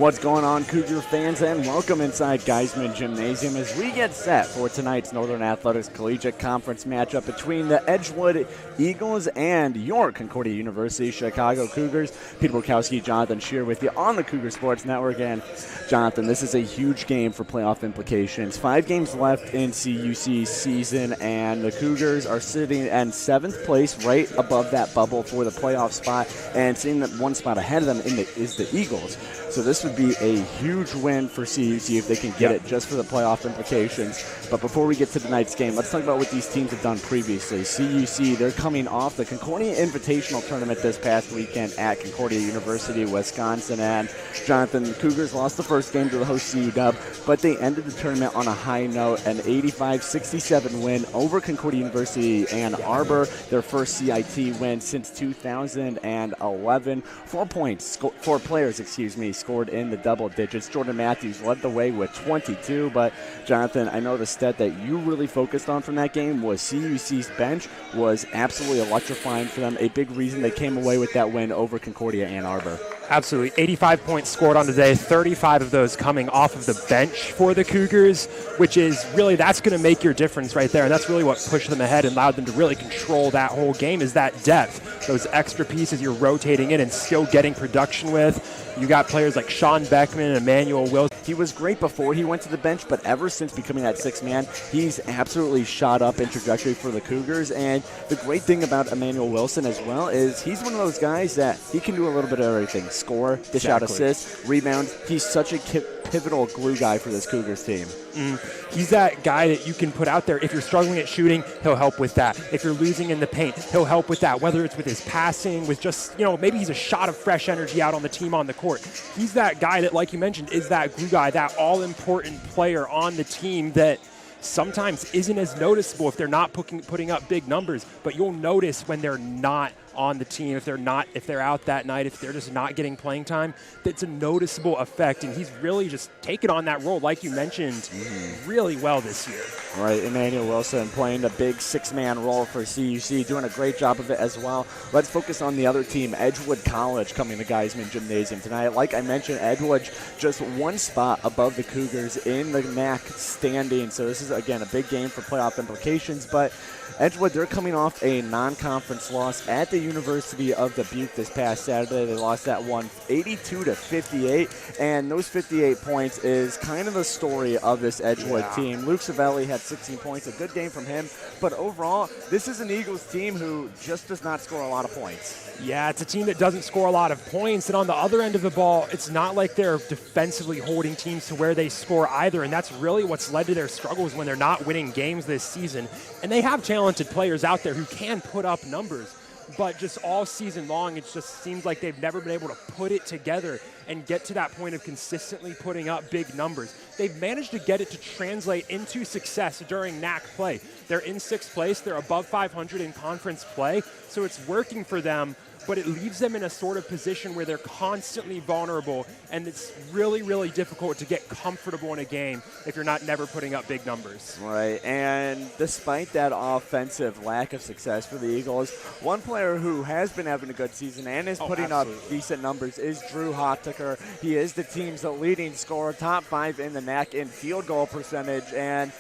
What's going on, Cougar fans, and welcome inside Geisman Gymnasium as we get set for tonight's Northern Athletics Collegiate Conference matchup between the Edgewood Eagles and your Concordia University Chicago Cougars. Peter Borkowski, Jonathan Shear with you on the Cougar Sports Network. And Jonathan, this is a huge game for playoff implications. 5 games left in CUC season, and the Cougars are sitting in 7th place, right above that bubble for the playoff spot, and seeing that one spot ahead of them is the Eagles. So this would be a huge win for CUC if they can get it just for the playoff implications. But before we get to tonight's game, let's talk about what these teams have done previously. CUC, they're coming off the Concordia Invitational Tournament this past weekend at Concordia University, Wisconsin. And Jonathan, Cougars lost the first game to the host CUW, but they ended the tournament on a high note, an 85-67 win over Concordia University Ann Arbor, their first CIT win since 2011. 4 players, scored in the double digits. Jordan Matthews led the way with 22, but Jonathan, I know the stat that you really focused on from that game was CUC's bench was absolutely electrifying for them. A big reason they came away with that win over Concordia Ann Arbor. Absolutely. 85 points scored on the day, 35 of those coming off of the bench for the Cougars, which is really, that's going to make your difference right there. And that's really what pushed them ahead and allowed them to really control that whole game, is that depth. Those extra pieces you're rotating in and still getting production with. You got players like Sean Beckman and Emmanuel Wilson. He was great before he went to the bench, but ever since becoming that 6th man, he's absolutely shot up in trajectory for the Cougars. And the great thing about Emmanuel Wilson as well is he's one of those guys that he can do a little bit of everything. Score, dish out assists, rebound. He's such a pivotal glue guy for this Cougars team. He's that guy that you can put out there. If you're struggling at shooting, he'll help with that. If you're losing in the paint, he'll help with that, whether it's with his passing, with just, maybe he's a shot of fresh energy out on the team on the court. He's that guy that, like you mentioned, is that glue guy, that all-important player on the team that sometimes isn't as noticeable if they're not putting up big numbers, but you'll notice when they're not on the team, if they're out that night, if they're just not getting playing time, that's a noticeable effect. And he's really just taken on that role, like you mentioned, really well this year. Right, Emmanuel Wilson playing a big 6-man role for CUC, doing a great job of it as well. Let's focus on the other team, Edgewood College, coming to Geisman Gymnasium tonight. Like I mentioned, Edgewood just 1 spot above the Cougars in the MAC standing. So this is, again, a big game for playoff implications. But Edgewood, they're coming off a non-conference loss at the University of Dubuque this past Saturday. They lost that one 82-58, and those 58 points is kind of the story of this Edgewood team. Luke Savelli had 16 points, a good game from him, but overall, this is an Eagles team who just does not score a lot of points. Yeah, it's a team that doesn't score a lot of points, and on the other end of the ball, it's not like they're defensively holding teams to where they score either, and that's really what's led to their struggles when they're not winning games this season. And they have talented players out there who can put up numbers, but just all season long, it just seems like they've never been able to put it together and get to that point of consistently putting up big numbers. They've managed to get it to translate into success during NAC play. They're in 6th place. They're above 500 in conference play, so it's working for them, but it leaves them in a sort of position where they're constantly vulnerable, and it's really, really difficult to get comfortable in a game if you're never putting up big numbers. Right, and despite that offensive lack of success for the Eagles, one player who has been having a good season and is putting up decent numbers is Drew Hottucker. He is the team's leading scorer, top 5 in the NAC in field goal percentage, and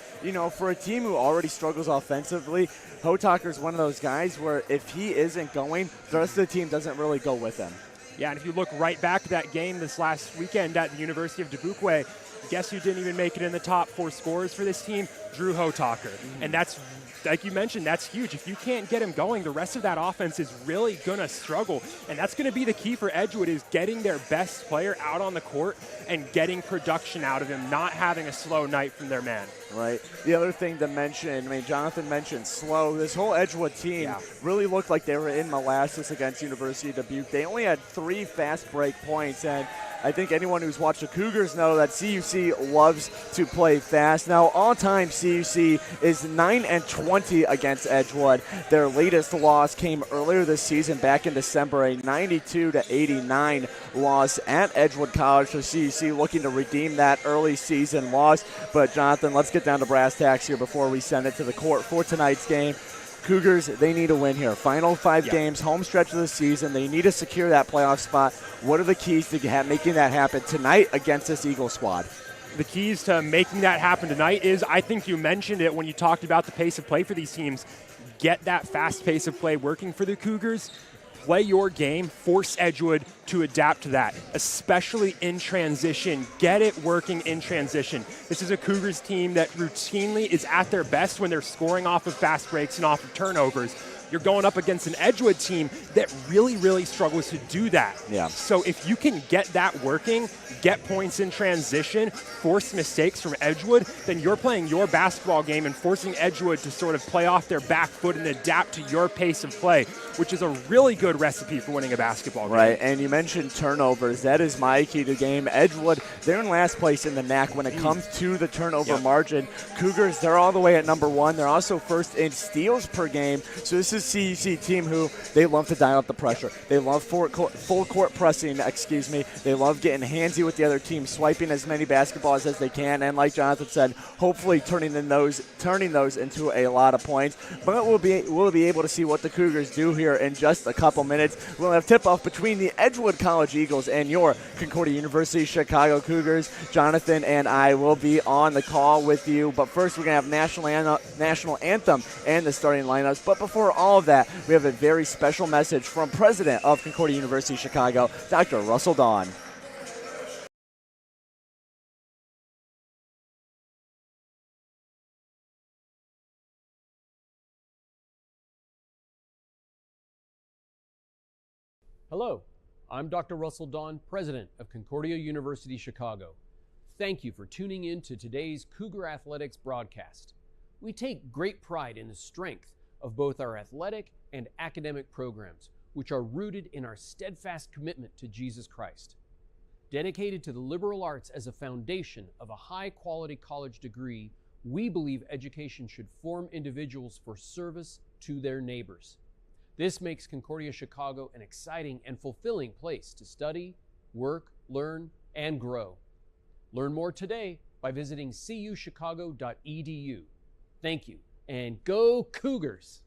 for a team who already struggles offensively, Hottucker's one of those guys where if he isn't going, the rest of the team doesn't really go with him. Yeah, and if you look right back to that game this last weekend at the University of Dubuque, guess who didn't even make it in the top 4 scorers for this team? Drew Hottucker. And that's, like you mentioned, that's huge. If you can't get him going, the rest of that offense is really going to struggle. And that's going to be the key for Edgewood, is getting their best player out on the court and getting production out of him, not having a slow night from their man. Right. The other thing to mention, Jonathan mentioned slow. This whole Edgewood team really looked like they were in molasses against University of Dubuque. They only had 3 fast break points, and I think anyone who's watched the Cougars know that CUC loves to play fast. Now, all-time CUC is 9-20 against Edgewood. Their latest loss came earlier this season, back in December, a 92-89 loss at Edgewood College. So CUC looking to redeem that early season loss. But Jonathan, let's get down to brass tacks here before we send it to the court for tonight's game. Cougars, they need a win here. Final 5 games, home stretch of the season. They need to secure that playoff spot. What are the keys to making that happen tonight against this Eagles squad? The keys to making that happen tonight is, I think you mentioned it when you talked about the pace of play for these teams. Get that fast pace of play working for the Cougars. Play your game, force Edgewood to adapt to that, especially in transition. Get it working in transition. This is a Cougars team that routinely is at their best when they're scoring off of fast breaks and off of turnovers. You're going up against an Edgewood team that really, really struggles to do that. Yeah. So if you can get that working, get points in transition, force mistakes from Edgewood, then you're playing your basketball game and forcing Edgewood to sort of play off their back foot and adapt to your pace of play, which is a really good recipe for winning a basketball game. Right, and you mentioned turnovers. That is my key to the game. Edgewood, they're in last place in the NAC when it comes to the turnover margin. Cougars, they're all the way at number 1. They're also first in steals per game. So this is CUC team who they love to dial up the pressure. They love full court pressing, They love getting handsy with the other team, swiping as many basketballs as they can, and like Jonathan said, hopefully turning those into a lot of points. But we'll be able to see what the Cougars do here in just a couple minutes. We'll have tip-off between the Edgewood College Eagles and your Concordia University Chicago Cougars. Jonathan and I will be on the call with you, but first we're going to have national anthem and the starting lineups. But before all of that, we have a very special message from President of Concordia University Chicago, Dr. Russell Dawn. Hello, I'm Dr. Russell Dawn, President of Concordia University Chicago. Thank you for tuning in to today's Cougar Athletics broadcast. We take great pride in the strength of both our athletic and academic programs, which are rooted in our steadfast commitment to Jesus Christ. Dedicated to the liberal arts as a foundation of a high-quality college degree, we believe education should form individuals for service to their neighbors. This makes Concordia Chicago an exciting and fulfilling place to study, work, learn, and grow. Learn more today by visiting cuchicago.edu. Thank you, and go Cougars!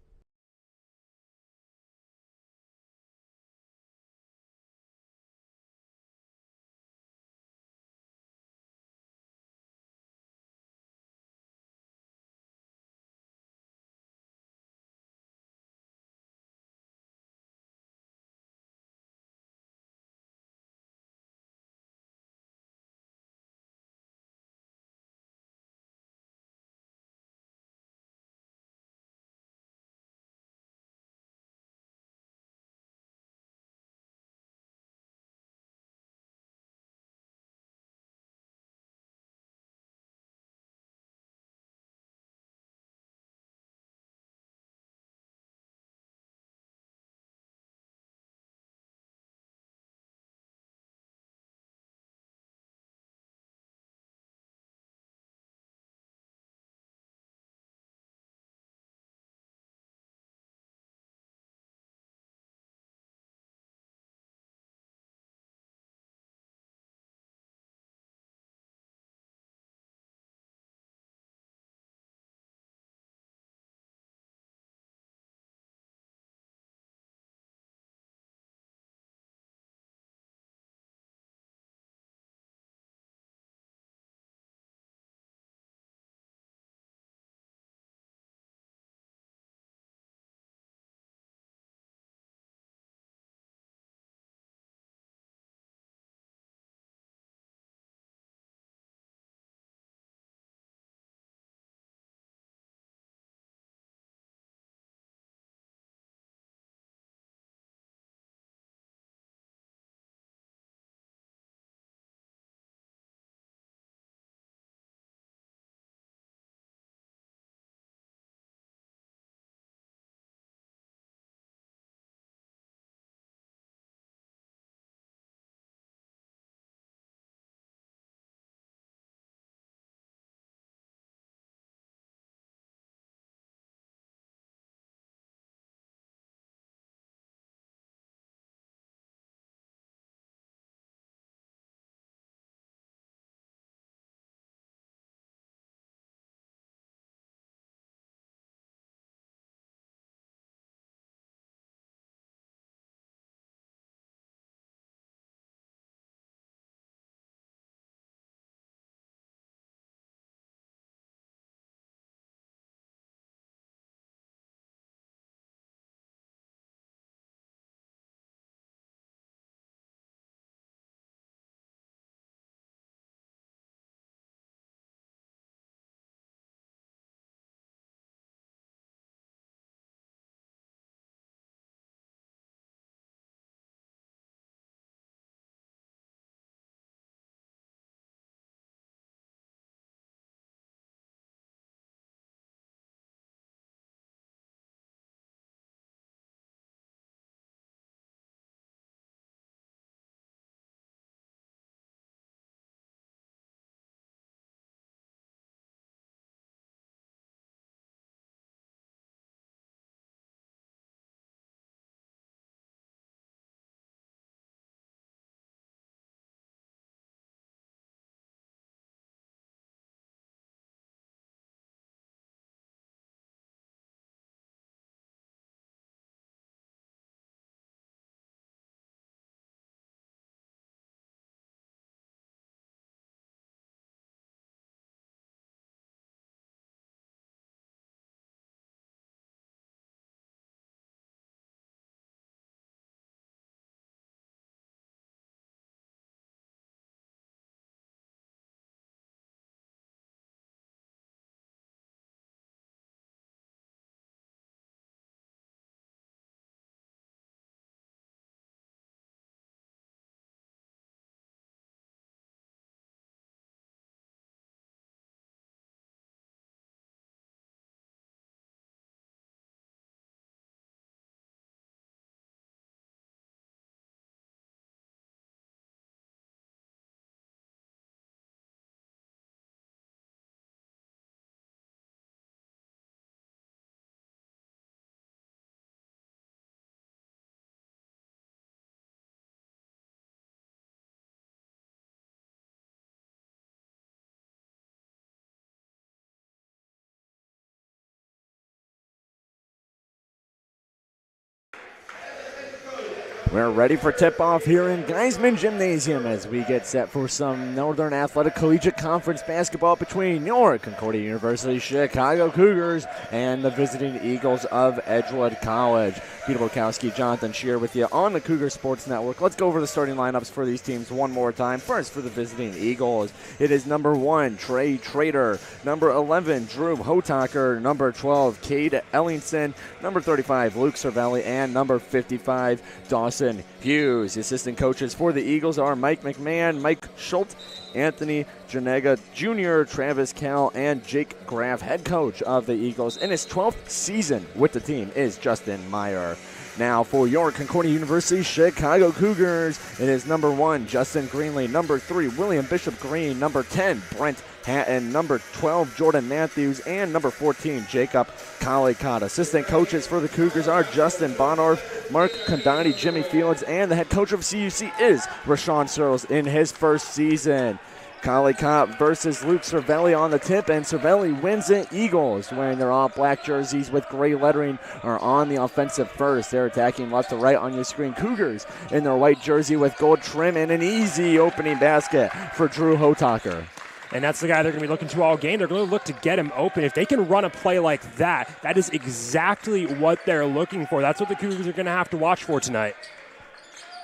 We're ready for tip-off here in Geisman Gymnasium as we get set for some Northern Athletic Collegiate Conference basketball between your Concordia University Chicago Cougars and the visiting Eagles of Edgewood College. Peter Bukowski, Jonathan Shear with you on the Cougar Sports Network. Let's go over the starting lineups for these teams one more time. First, for the visiting Eagles, it is number 1, Trey Trader, number 11, Drew Hotaker, number 12, Cade Ellingson, number 35, Luke Cervelli, and number 55, Dawson Hughes. The assistant coaches for the Eagles are Mike McMahon, Mike Schultz, Anthony Janega Jr., Travis Cal, and Jake Graff. Head coach of the Eagles in his 12th season with the team is Justin Meyer. Now for your Concordia University Chicago Cougars, it is number 1, Justin Greenlee, number 3, William Bishop Green, number 10, Brent Hatton, number 12, Jordan Matthews, and number 14, Jacob Collicott. Assistant coaches for the Cougars are Justin Bonarf, Mark Condati, Jimmy Fields, and the head coach of CUC is Rashawn Searles in his first season. Collicott versus Luke Cervelli on the tip, and Cervelli wins it. Eagles, wearing their all-black jerseys with gray lettering, are on the offensive first. They're attacking left to right on your screen. Cougars in their white jersey with gold trim and an easy opening basket for Drew Hotaker. And that's the guy they're going to be looking to all game. They're going to look to get him open. If they can run a play like that, that is exactly what they're looking for. That's what the Cougars are going to have to watch for tonight.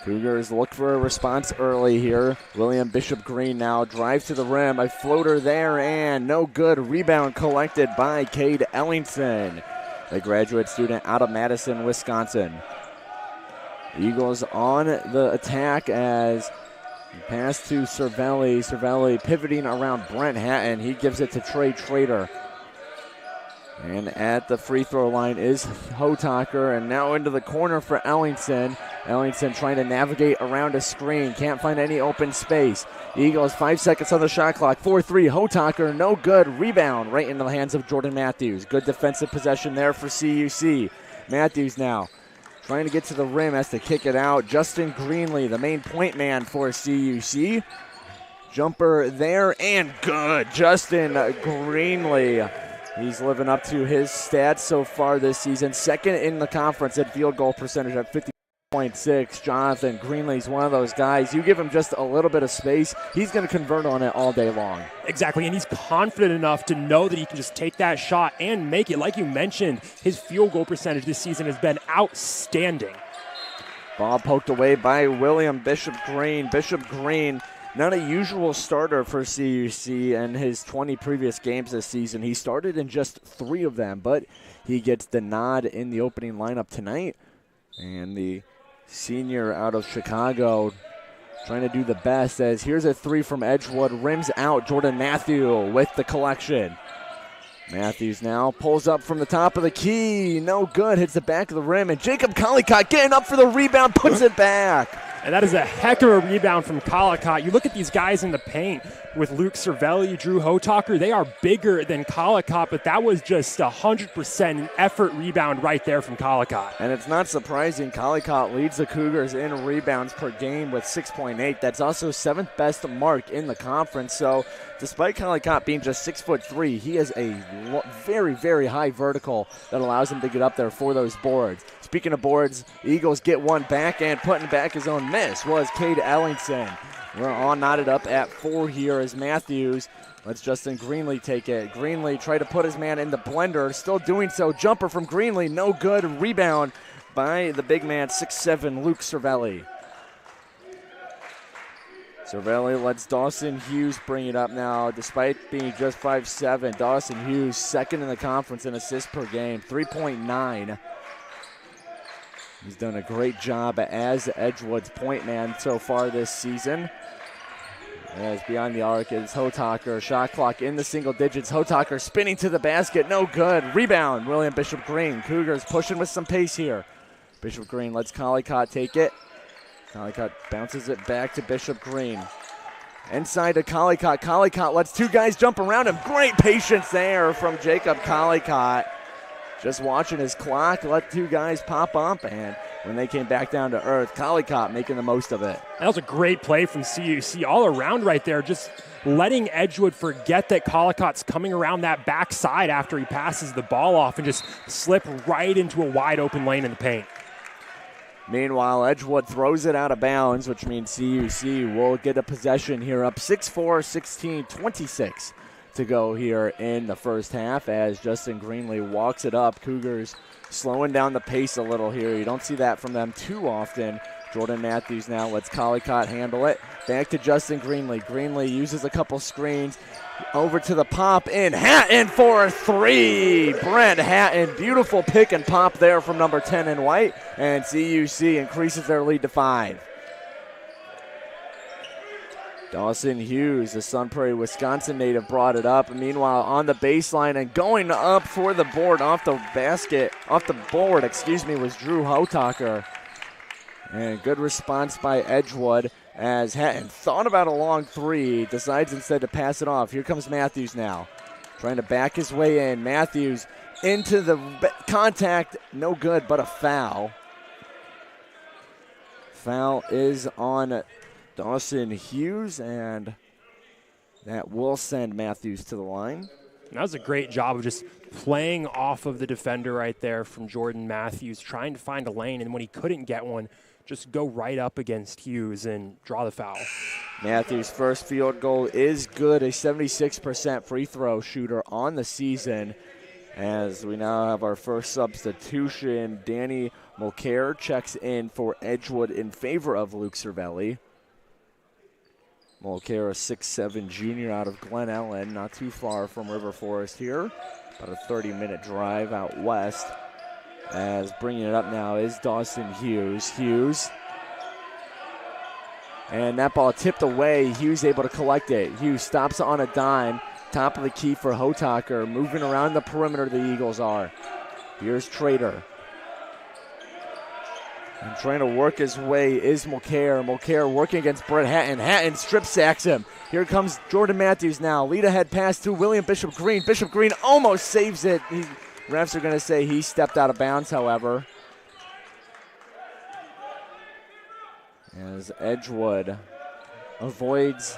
Cougars look for a response early here. William Bishop Green now drives to the rim. A floater there and no good. Rebound collected by Cade Ellingson, a graduate student out of Madison, Wisconsin. Eagles on the attack as pass to Cervelli. Cervelli pivoting around Brent Hatton. He gives it to Trey Trader. And at the free throw line is Hotaker, and now into the corner for Ellingson. Ellingson trying to navigate around a screen. Can't find any open space. Eagles 5 seconds on the shot clock. 4-3, Hotaker, no good. Rebound right into the hands of Jordan Matthews. Good defensive possession there for CUC. Matthews now trying to get to the rim, has to kick it out. Justin Greenlee, the main point man for CUC. Jumper there and good. Justin Greenlee. He's living up to his stats so far this season. Second in the conference at field goal percentage at 50.6. Jonathan Greenlee's one of those guys. You give him just a little bit of space, he's going to convert on it all day long. Exactly, and he's confident enough to know that he can just take that shot and make it. Like you mentioned, his field goal percentage this season has been outstanding. Ball poked away by William Bishop Green. Bishop Green, not a usual starter for CUC in his 20 previous games this season. He started in just 3 of them, but he gets the nod in the opening lineup tonight. And the senior out of Chicago trying to do the best as here's a 3 from Edgewood. Rims out. Jordan Matthew with the collection. Matthews now pulls up from the top of the key. No good. Hits the back of the rim. And Jacob Collicott getting up for the rebound. Puts it back. And that is a heck of a rebound from Collicott. You look at these guys in the paint with Luke Cervelli, Drew Hotaker. They are bigger than Collicott, but that was just 100% an effort rebound right there from Collicott. And it's not surprising. Collicott leads the Cougars in rebounds per game with 6.8. That's also 7th best mark in the conference. So despite Collicott being just 6'3", he has a very, very high vertical that allows him to get up there for those boards. Speaking of boards, Eagles get one back, and putting back his own miss was Cade Ellingson. We're all knotted up at 4 here as Matthews lets Justin Greenlee take it. Greenlee tried to put his man in the blender, still doing so. Jumper from Greenlee, no good. Rebound by the big man, 6'7", Luke Cervelli. Cervelli lets Dawson Hughes bring it up now. Despite being just 5'7", Dawson Hughes second in the conference in assists per game, 3.9. He's done a great job as Edgewood's point man so far this season. As beyond the arc is Hotaker. Shot clock in the single digits. Hotaker spinning to the basket. No good. Rebound, William Bishop Green. Cougars pushing with some pace here. Bishop Green lets Collicott take it. Collicott bounces it back to Bishop Green. Inside to Collicott. Collicott lets 2 guys jump around him. Great patience there from Jacob Collicott. Just watching his clock, let 2 guys pop up, and when they came back down to earth, Collicott making the most of it. That was a great play from CUC all around right there, just letting Edgewood forget that Collicott's coming around that backside after he passes the ball off and just slip right into a wide open lane in the paint. Meanwhile, Edgewood throws it out of bounds, which means CUC will get a possession here, up 6-4, 16-26 to go here in the first half as Justin Greenlee walks it up. Cougars slowing down the pace a little here. You don't see that from them too often. Jordan Matthews now lets Collicott handle it. Back to Justin Greenlee. Greenlee uses a couple screens. Over to the pop in. Hatton for 3. Brent Hatton. Beautiful pick and pop there from number 10 in white. And CUC increases their lead to 5. Dawson Hughes, the Sun Prairie, Wisconsin native, brought it up. Meanwhile, on the baseline and going up for the board, off the board, was Drew Hotaker. And good response by Edgewood as Hatton thought about a long 3, decides instead to pass it off. Here comes Matthews now, trying to back his way in. Matthews into the contact, no good, but a foul. Foul is on Dawson Hughes, and that will send Matthews to the line. That was a great job of just playing off of the defender right there from Jordan Matthews, trying to find a lane, and when he couldn't get one, just go right up against Hughes and draw the foul. Matthews' first field goal is good, a 76% free throw shooter on the season. As we now have our first substitution, Danny Mulcair checks in for Edgewood in favor of Luke Cervelli. Mulcair, a 6'7 junior out of Glen Ellen, not too far from River Forest here. About a 30-minute drive out west. As bringing it up now is Dawson Hughes. And that ball tipped away. Hughes able to collect it. Hughes stops on a dime. Top of the key for Hotaker. Moving around the perimeter, the Eagles are. Here's Trader. And trying to work his way is Mulcair. Mulcair working against Brett Hatton. Hatton strip sacks him. Here comes Jordan Matthews now. Lead ahead pass to William Bishop Green. Bishop Green almost saves it. Refs are going to say he stepped out of bounds, however. As Edgewood avoids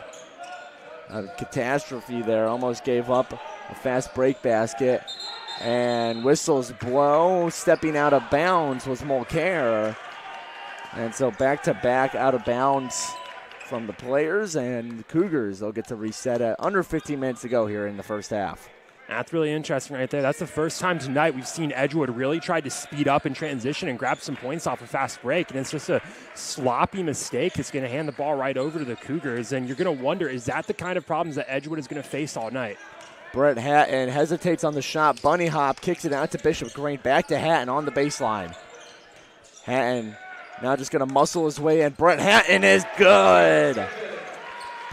a catastrophe there. Almost gave up a fast break basket. And whistles blow. Stepping out of bounds was Mulcair. And so back-to-back out of bounds from the players, and the Cougars, they'll get to reset at under 15 minutes to go here in the first half. That's really interesting right there. That's the first time tonight we've seen Edgewood really try to speed up in transition and grab some points off a fast break, and it's just a sloppy mistake. It's going to hand the ball right over to the Cougars, and you're going to wonder, is that the kind of problems that Edgewood is going to face all night? Brett Hatton hesitates on the shot. Bunny hop, kicks it out to Bishop Green. Back to Hatton on the baseline. Hatton now just going to muscle his way in. Brett Hatton is good.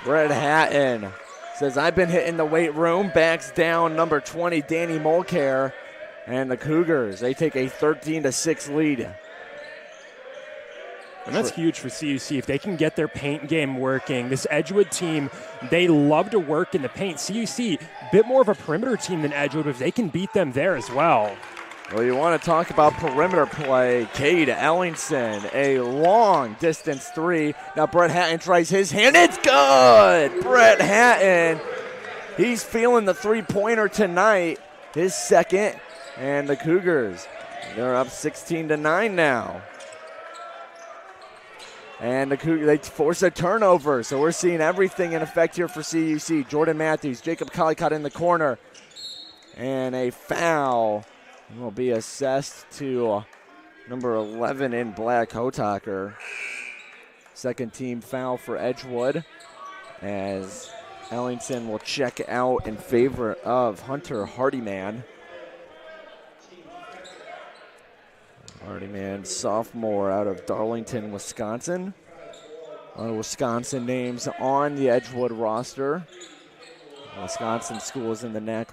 Brett Hatton says, I've been hitting the weight room. Backs down number 20, Danny Mulcair. And the Cougars, they take a 13-6 lead. And that's huge for CUC. If they can get their paint game working, this Edgewood team, they love to work in the paint. CUC, a bit more of a perimeter team than Edgewood, but if they can beat them there as well. Well, you want to talk about perimeter play. Cade Ellingson, a long distance 3. Now Brett Hatton tries his hand. It's good! Brett Hatton, he's feeling the three-pointer tonight. His second. And the Cougars, they're up 16-9 now. And the Cougars, they force a turnover. So we're seeing everything in effect here for CUC. Jordan Matthews, Jacob Collicott in the corner. And a foul will be assessed to number 11 in black, Hotaker. Second team foul for Edgewood as Ellingson will check out in favor of Hunter Hardyman. Hardyman, sophomore out of Darlington, Wisconsin. A lot of Wisconsin names on the Edgewood roster. Wisconsin schools in the NAC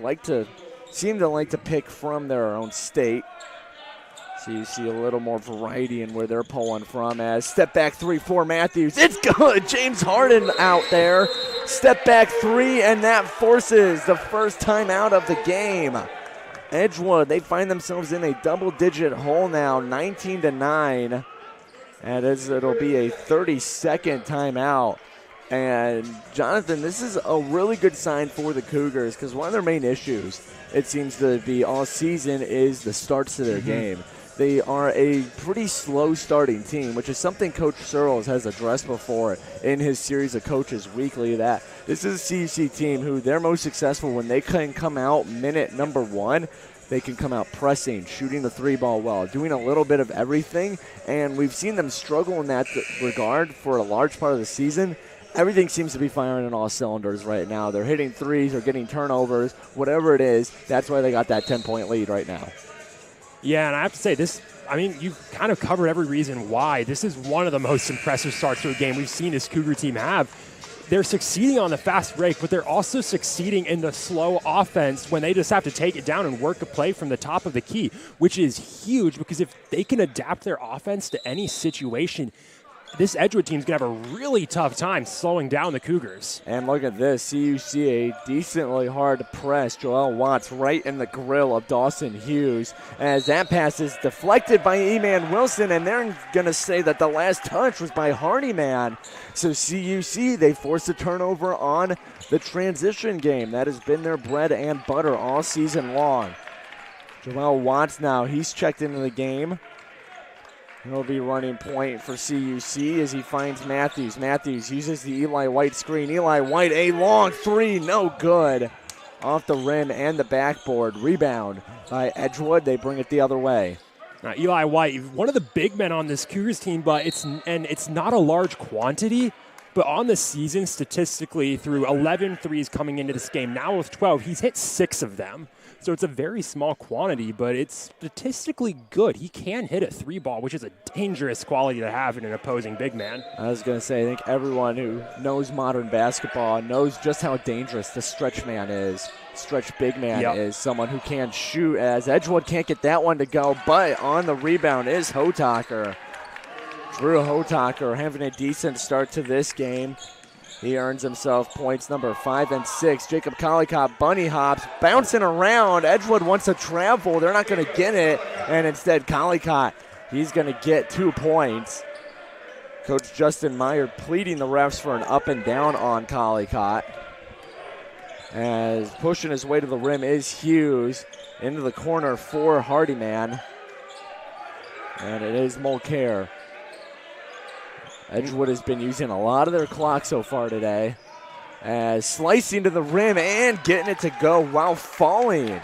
seem to like to pick from their own state. So you see a little more variety in where they're pulling from. As step back 3 for Matthews. It's good. James Harden out there. Step back 3, and that forces the first time out of the game. Edgewood, they find themselves in a double-digit hole now, 19-9. And it'll be a 30-second timeout. And, Jonathan, this is a really good sign for the Cougars because one of their main issues, it seems to be all season, is the starts to their game. they are a pretty slow starting team, which is something Coach Searles has addressed before in his series of coaches weekly, that this is a CUC team who they're most successful when they can come out minute number 1. They can come out pressing, shooting the 3-ball well, doing a little bit of everything, and we've seen them struggle in that regard for a large part of the season. Everything seems to be firing on all cylinders right now. They're hitting threes, they're getting turnovers, whatever it is. That's why they got that 10-point lead right now. Yeah, and I have to say, you've kind of covered every reason why. This is one of the most impressive starts to a game we've seen this Cougar team have. They're succeeding on the fast break, but they're also succeeding in the slow offense when they just have to take it down and work a play from the top of the key, which is huge because if they can adapt their offense to any situation, this Edgewood team's going to have a really tough time slowing down the Cougars. And look at this. CUC, a decently hard press. Joel Watts right in the grill of Dawson Hughes as that pass is deflected by E-Man Wilson, and they're going to say that the last touch was by Hardyman. So CUC, they forced a turnover on the transition game. That has been their bread and butter all season long. Joel Watts now, he's checked into the game. He'll be running point for CUC as he finds Matthews. Matthews uses the Eli White screen. Eli White, a long 3, no good. Off the rim and the backboard. Rebound by Edgewood. They bring it the other way. Now, Eli White, one of the big men on this Cougars team, but it's not a large quantity. But on the season, statistically, through 11 threes coming into this game, now with 12, he's hit 6 of them. So it's a very small quantity, but it's statistically good. He can hit a 3-ball, which is a dangerous quality to have in an opposing big man. I was going to say, I think everyone who knows modern basketball knows just how dangerous the stretch man is. Stretch big man is someone who can shoot, as Edgewood can't get that one to go, but on the rebound is Hotaker. Drew Hotaker having a decent start to this game. He earns himself points number 5 and 6. Jacob Collicott bunny hops, bouncing around. Edgewood wants to travel. They're not going to get it. And instead, Collicott, he's going to get 2 points. Coach Justin Meyer pleading the refs for an up and down on Collicott. As pushing his way to the rim is Hughes. Into the corner for Hardyman. And it is Mulcair. Edgewood has been using a lot of their clock so far today. As slicing to the rim and getting it to go while falling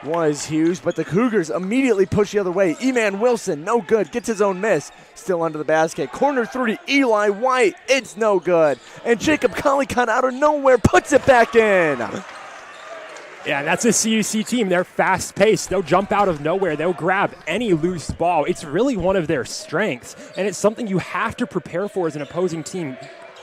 was Hughes, but the Cougars immediately push the other way. E-Man Wilson, no good, gets his own miss. Still under the basket. Corner 3, Eli White, it's no good. And Jacob Collicott out of nowhere puts it back in. Yeah, that's a CUC team. They're fast-paced. They'll jump out of nowhere. They'll grab any loose ball. It's really one of their strengths, and it's something you have to prepare for as an opposing team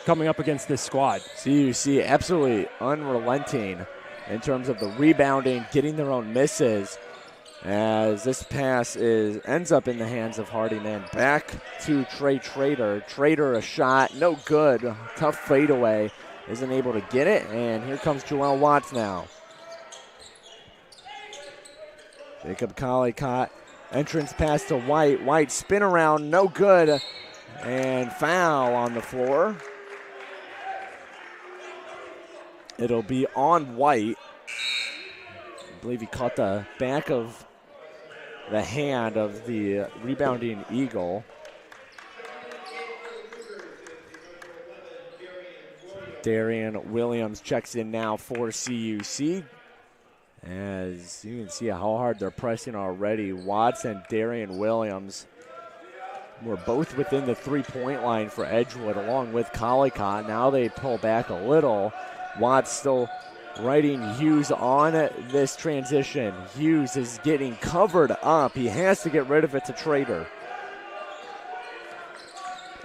coming up against this squad. CUC absolutely unrelenting in terms of the rebounding, getting their own misses, as this pass ends up in the hands of Hardyman. Back to Trey Trader. Trader a shot, no good. Tough fadeaway, isn't able to get it, and here comes Joel Watts now. Jacob Collicott, entrance pass to White. White spin around, no good, and foul on the floor. It'll be on White. I believe he caught the back of the hand of the rebounding Eagle. Darian Williams checks in now for CUC. As you can see how hard they're pressing already. Watts and Darian Williams were both within the 3-point line for Edgewood along with Collicott. Now they pull back a little. Watts still riding Hughes on this transition. Hughes is getting covered up. He has to get rid of it to Trader.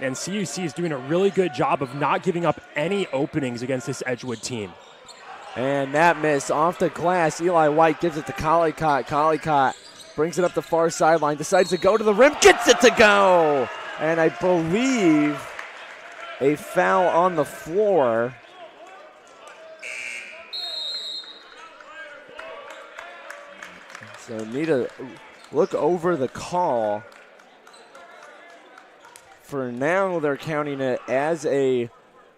And CUC is doing a really good job of not giving up any openings against this Edgewood team. And that miss off the glass. Eli White gives it to Collicott. Collicott brings it up the far sideline, decides to go to the rim, gets it to go. And I believe a foul on the floor. So need to look over the call. For now, they're counting it as a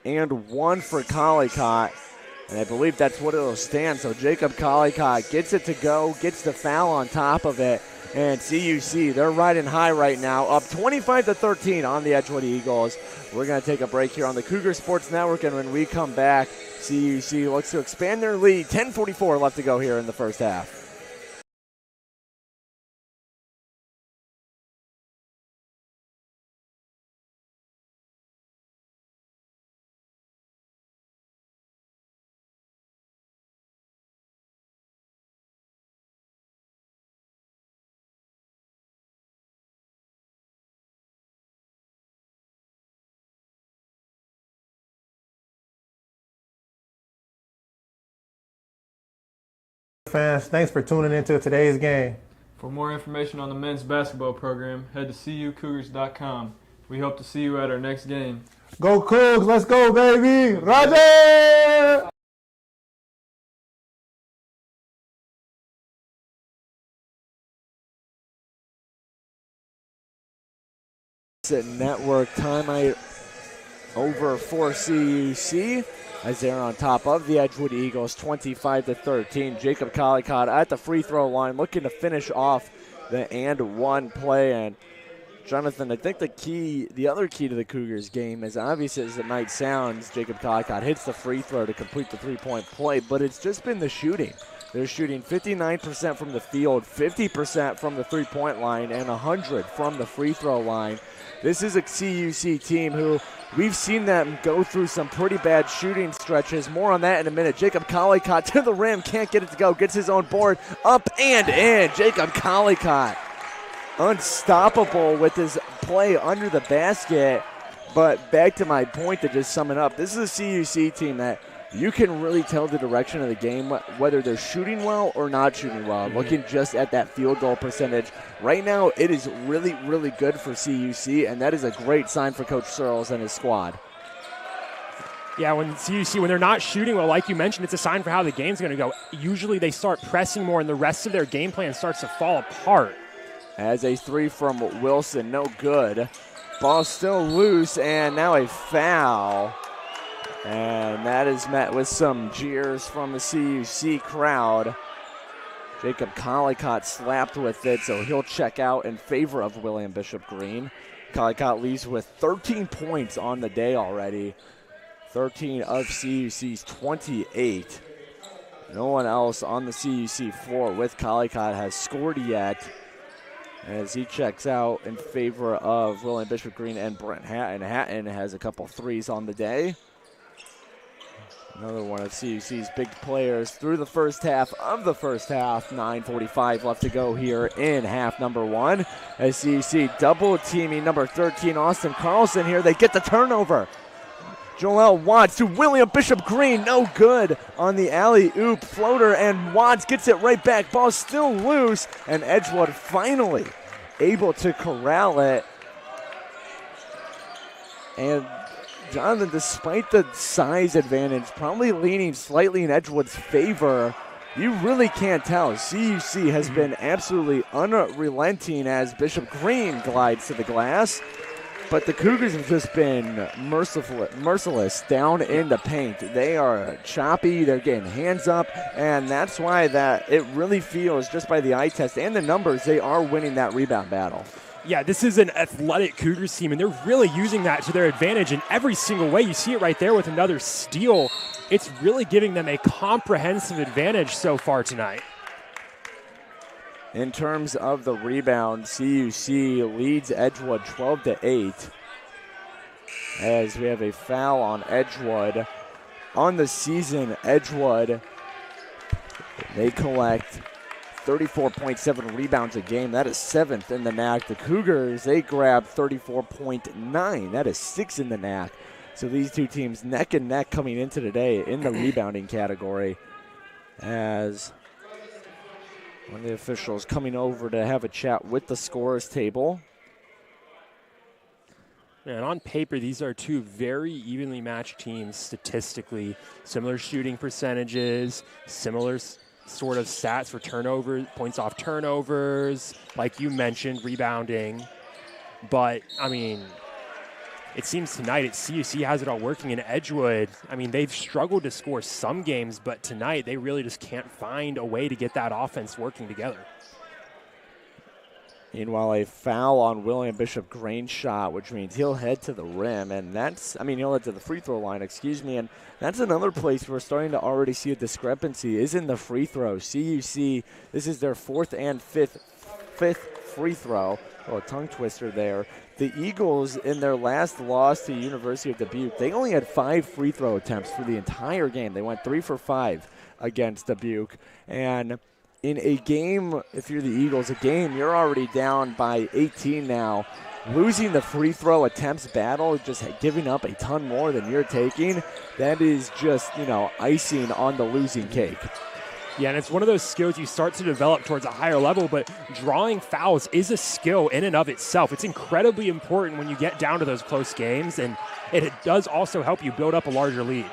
and 1 for Collicott. And I believe that's what it'll stand. So Jacob Collicott gets it to go, gets the foul on top of it, And CUC, they're riding high right now, up 25-13 on the Edgewood Eagles. We're going to take a break here on the Cougar Sports Network, and when we come back, CUC looks to expand their lead. 10:44 left to go here in the first half. Fans, thanks for tuning into today's game. For more information on the men's basketball program, head to cucougars.com. We hope to see you at our next game. Go Cougs, let's go, baby! Roger! Network timeout over for CUC as they're on top of the Edgewood Eagles 25-13. Jacob Collicott at the free throw line looking to finish off the and one play. And Jonathan, I think the other key to the Cougars game, as obvious as it might sound, Jacob Collicott hits the free throw to complete the three-point play, but it's just been the shooting. They're shooting 59% from the field, 50% from the three-point line, and 100 from the free throw line. This is a CUC team who we've seen them go through some pretty bad shooting stretches. More on that in a minute. Jacob Collicott to the rim, can't get it to go, gets his own board, up and in. Jacob Collicott, unstoppable with his play under the basket. But back to my point to just sum it up, this is a CUC team that you can really tell the direction of the game, whether they're shooting well or not shooting well. Looking just at that field goal percentage, right now it is really, really good for CUC, and that is a great sign for Coach Searles and his squad. Yeah, when CUC, when they're not shooting well, like you mentioned, it's a sign for how the game's going to go. Usually they start pressing more, and the rest of their game plan starts to fall apart. As a three from Wilson, no good. Ball still loose, and now a foul. And that is met with some jeers from the CUC crowd. Jacob Collicott slapped with it, so he'll check out in favor of William Bishop Green. Collicott leaves with 13 points on the day already. 13 of CUC's 28. No one else on the CUC floor with Collicott has scored yet, as he checks out in favor of William Bishop Green and Brent Hatton. Hatton has a couple threes on the day. Another one of CUC's big players through the first half of the first half. 9:45 left to go here in half number one. As CUC double teaming number 13, Austin Carlson here. They get the turnover. Joel Watts to William Bishop Green. No good on the alley-oop floater, and Watts gets it right back. Ball still loose, and Edgewood finally able to corral it. And Jonathan, despite the size advantage, probably leaning slightly in Edgewood's favor, you really can't tell. CUC has been absolutely unrelenting as Bishop Green glides to the glass, but the Cougars have just been merciless down in the paint. They are choppy, they're getting hands up, and that's why that it really feels, just by the eye test and the numbers, they are winning that rebound battle. Yeah, this is an athletic Cougars team, and they're really using that to their advantage in every single way. You see it right there with another steal. It's really giving them a comprehensive advantage so far tonight. In terms of the rebound, CUC leads Edgewood 12-8. As we have a foul on Edgewood. On the season, Edgewood, they collect 34.7 rebounds a game. That is 7th in the NAC. The Cougars, they grab 34.9. That is 6th in the NAC. So these two teams neck and neck coming into today in the rebounding category, as one of the officials coming over to have a chat with the scorers table. And on paper, these are two very evenly matched teams statistically. Similar shooting percentages, similar sort of stats for turnovers, points off turnovers, like you mentioned, rebounding. But, I mean, it seems tonight CUC has it all working in Edgewood. I mean, they've struggled to score some games, but tonight they really just can't find a way to get that offense working together. Meanwhile, a foul on William Bishop Green's shot, which means he'll head to the rim, and he'll head to the free throw line, and that's another place we're starting to already see a discrepancy is in the free throw. CUC, this is their fourth and fifth free throw. Oh, a tongue twister there. The Eagles, in their last loss to University of Dubuque, they only had 5 free throw attempts for the entire game. They went 3 for 5 against Dubuque, and in a game, if you're the Eagles, you're already down by 18 now. Losing the free throw attempts battle, just giving up a ton more than you're taking, that is just, icing on the losing cake. Yeah, and it's one of those skills you start to develop towards a higher level, but drawing fouls is a skill in and of itself. It's incredibly important when you get down to those close games, and it does also help you build up a larger lead.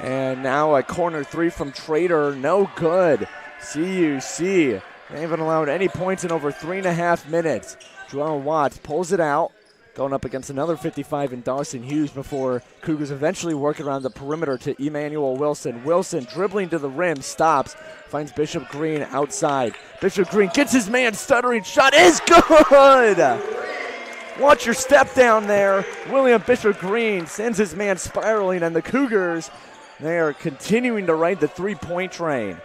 And now a corner 3 from Trader, no good. CUC, they haven't allowed any points in over 3.5 minutes. Joel Watts pulls it out, going up against another 55 in Dawson Hughes before Cougars eventually work around the perimeter to Emmanuel Wilson. Wilson dribbling to the rim, stops, finds Bishop Green outside. Bishop Green gets his man, stuttering shot is good! Watch your step down there. William Bishop Green sends his man spiraling, and the Cougars, they are continuing to ride the three-point train.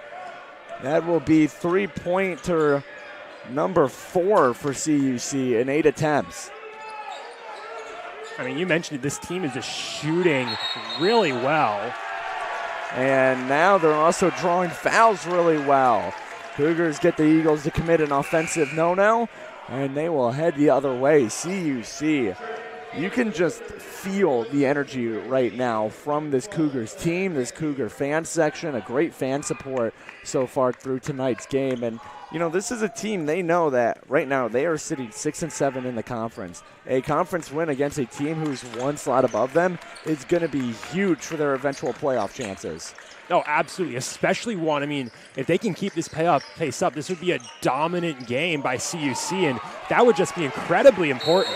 That will be three-pointer number 4 for CUC in 8 attempts. I mean, you mentioned this team is just shooting really well. And now they're also drawing fouls really well. Cougars get the Eagles to commit an offensive no-no, and they will head the other way. CUC, you can just feel the energy right now from this Cougars team, this Cougar fan section, a great fan support so far through tonight's game. And, this is a team, they know that right now they are sitting 6-7 in the conference. A conference win against a team who's one slot above them is going to be huge for their eventual playoff chances. Oh, absolutely, especially one. I mean, if they can keep this pace up, this would be a dominant game by CUC, and that would just be incredibly important.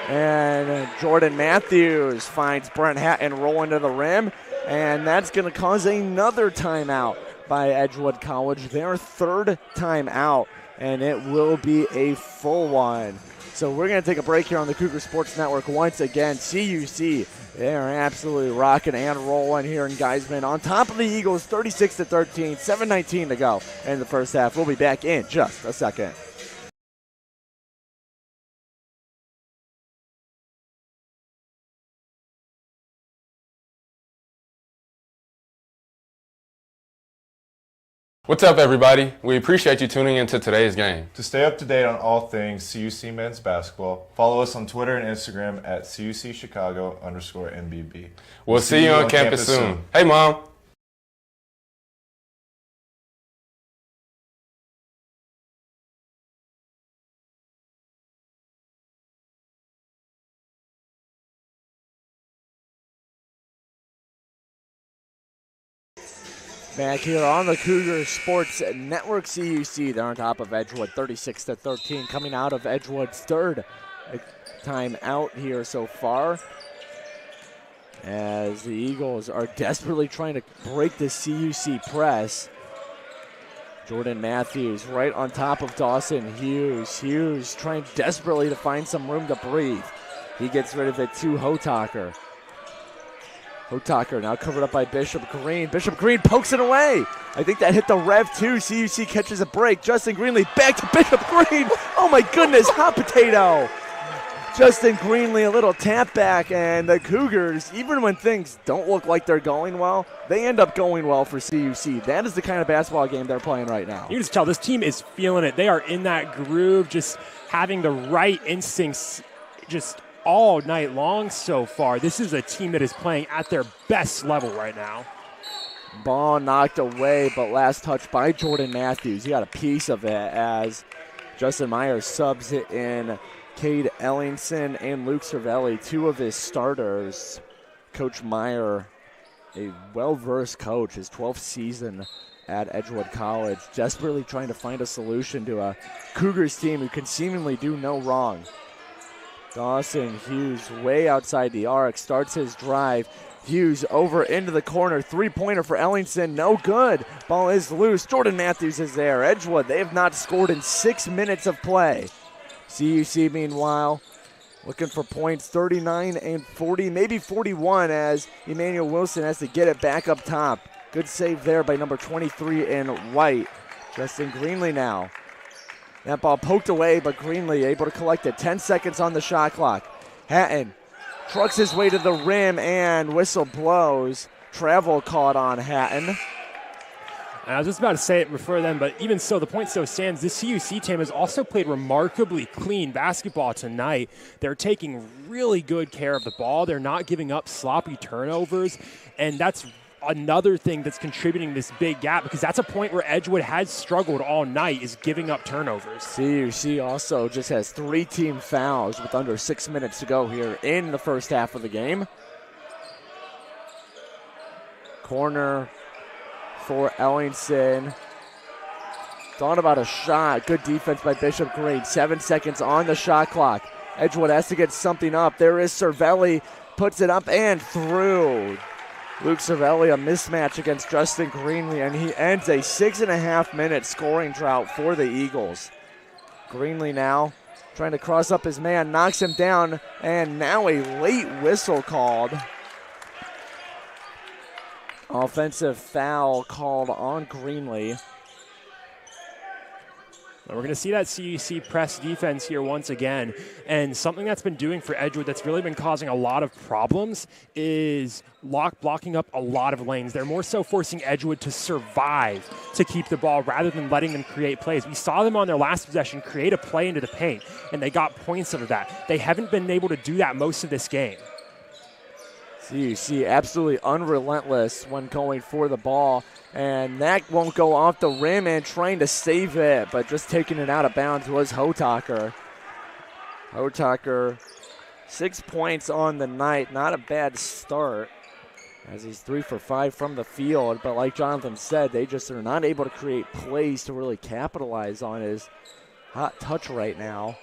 And Jordan Matthews finds Brent Hatton rolling to the rim, and that's going to cause another timeout by Edgewood College, their 3rd timeout, and it will be a full one. So we're going to take a break here on the Cougar Sports Network once again. CUC, they are absolutely rocking and rolling here in Geisman. On top of the Eagles, 36-13, 7:19 to go in the first half. We'll be back in just a second. What's up, everybody? We appreciate you tuning into today's game. To stay up to date on all things CUC men's basketball, follow us on Twitter and Instagram at CUCChicago_MBB. We'll see you on campus soon. Hey, Mom. Back here on the Cougar Sports Network, CUC, they're on top of Edgewood, 36-13, coming out of Edgewood's 3rd time out here so far, as the Eagles are desperately trying to break the CUC press. Jordan Matthews right on top of Dawson Hughes. Hughes trying desperately to find some room to breathe. He gets rid of it to Hotaker. Hotaker now covered up by Bishop Green. Bishop Green pokes it away. I think that hit the rev too. CUC catches a break. Justin Greenlee back to Bishop Green. Oh my goodness, hot potato. Justin Greenlee, a little tap back, and the Cougars, even when things don't look like they're going well, they end up going well for CUC. That is the kind of basketball game they're playing right now. You can just tell this team is feeling it. They are in that groove, just having the right instincts just all night long so far. This is a team that is playing at their best level right now. Ball knocked away, but last touch by Jordan Matthews. He got a piece of it as Justin Myers subs it in. Cade Ellingson and Luke Cervelli, 2 of his starters. Coach Meyer, a well-versed coach, his 12th season at Edgewood College, desperately trying to find a solution to a Cougars team who can seemingly do no wrong. Dawson Hughes way outside the arc, starts his drive, Hughes over into the corner. Three-pointer for Ellingson. No good. Ball is loose. Jordan Matthews is there. Edgewood, they have not scored in 6 minutes of play. CUC, meanwhile, looking for points 39 and 40, maybe 41, as Emmanuel Wilson has to get it back up top. Good save there by number 23 in white. Justin Greenlee now. That ball poked away, but Greenlee able to collect it. 10 seconds on the shot clock. Hatton trucks his way to the rim, and whistle blows. Travel caught on Hatton. And I was just about to say it before then, but even so, the point still stands. This CUC team has also played remarkably clean basketball tonight. They're taking really good care of the ball. They're not giving up sloppy turnovers, and that's another thing that's contributing to this big gap, because that's a point where Edgewood has struggled all night, is giving up turnovers. CUC also just has 3 team fouls with under 6 minutes to go here in the first half of the game. Corner for Ellingson. Thought about a shot. Good defense by Bishop Green. 7 seconds on the shot clock. Edgewood has to get something up. There is Cervelli. Puts it up and through. Luke Cervelli, a mismatch against Justin Greenlee, and he ends a 6.5-minute scoring drought for the Eagles. Greenlee now trying to cross up his man, knocks him down, and now a late whistle called. Offensive foul called on Greenlee. We're going to see that CUC press defense here once again. And something that's been doing for Edgewood that's really been causing a lot of problems is blocking up a lot of lanes. They're more so forcing Edgewood to survive to keep the ball rather than letting them create plays. We saw them on their last possession create a play into the paint, and they got points out of that. They haven't been able to do that most of this game. CUC absolutely unrelentless when going for the ball, and that won't go off the rim, and trying to save it, but just taking it out of bounds was Hotaker. Hotaker, 6 points on the night, not a bad start, as he's 3 for 5 from the field, but like Jonathan said, they just are not able to create plays to really capitalize on his hot touch right now.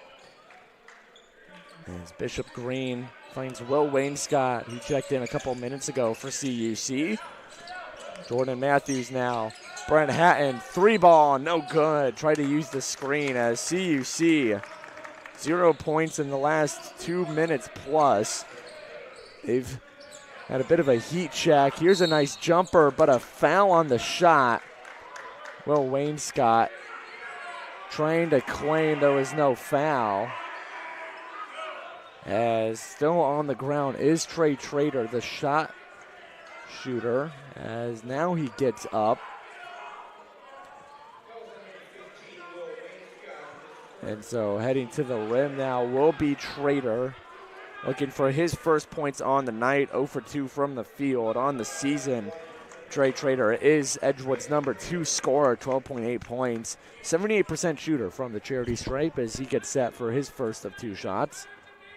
As Bishop Green finds Will Wainscott, who checked in a couple minutes ago for CUC. Jordan Matthews now. Brent Hatton, 3-ball, no good. Try to use the screen as CUC, 0 points in the last 2 minutes plus. They've had a bit of a heat check. Here's a nice jumper, but a foul on the shot. Will Wainscott trying to claim there was no foul. As still on the ground is Trey Trader, the shot shooter, as now he gets up. And so heading to the rim now will be Trader, looking for his first points on the night. 0 for 2 from the field on the season. Trey Trader is Edgewood's number 2 scorer, 12.8 points. 78% shooter from the charity stripe as he gets set for his first of 2 shots.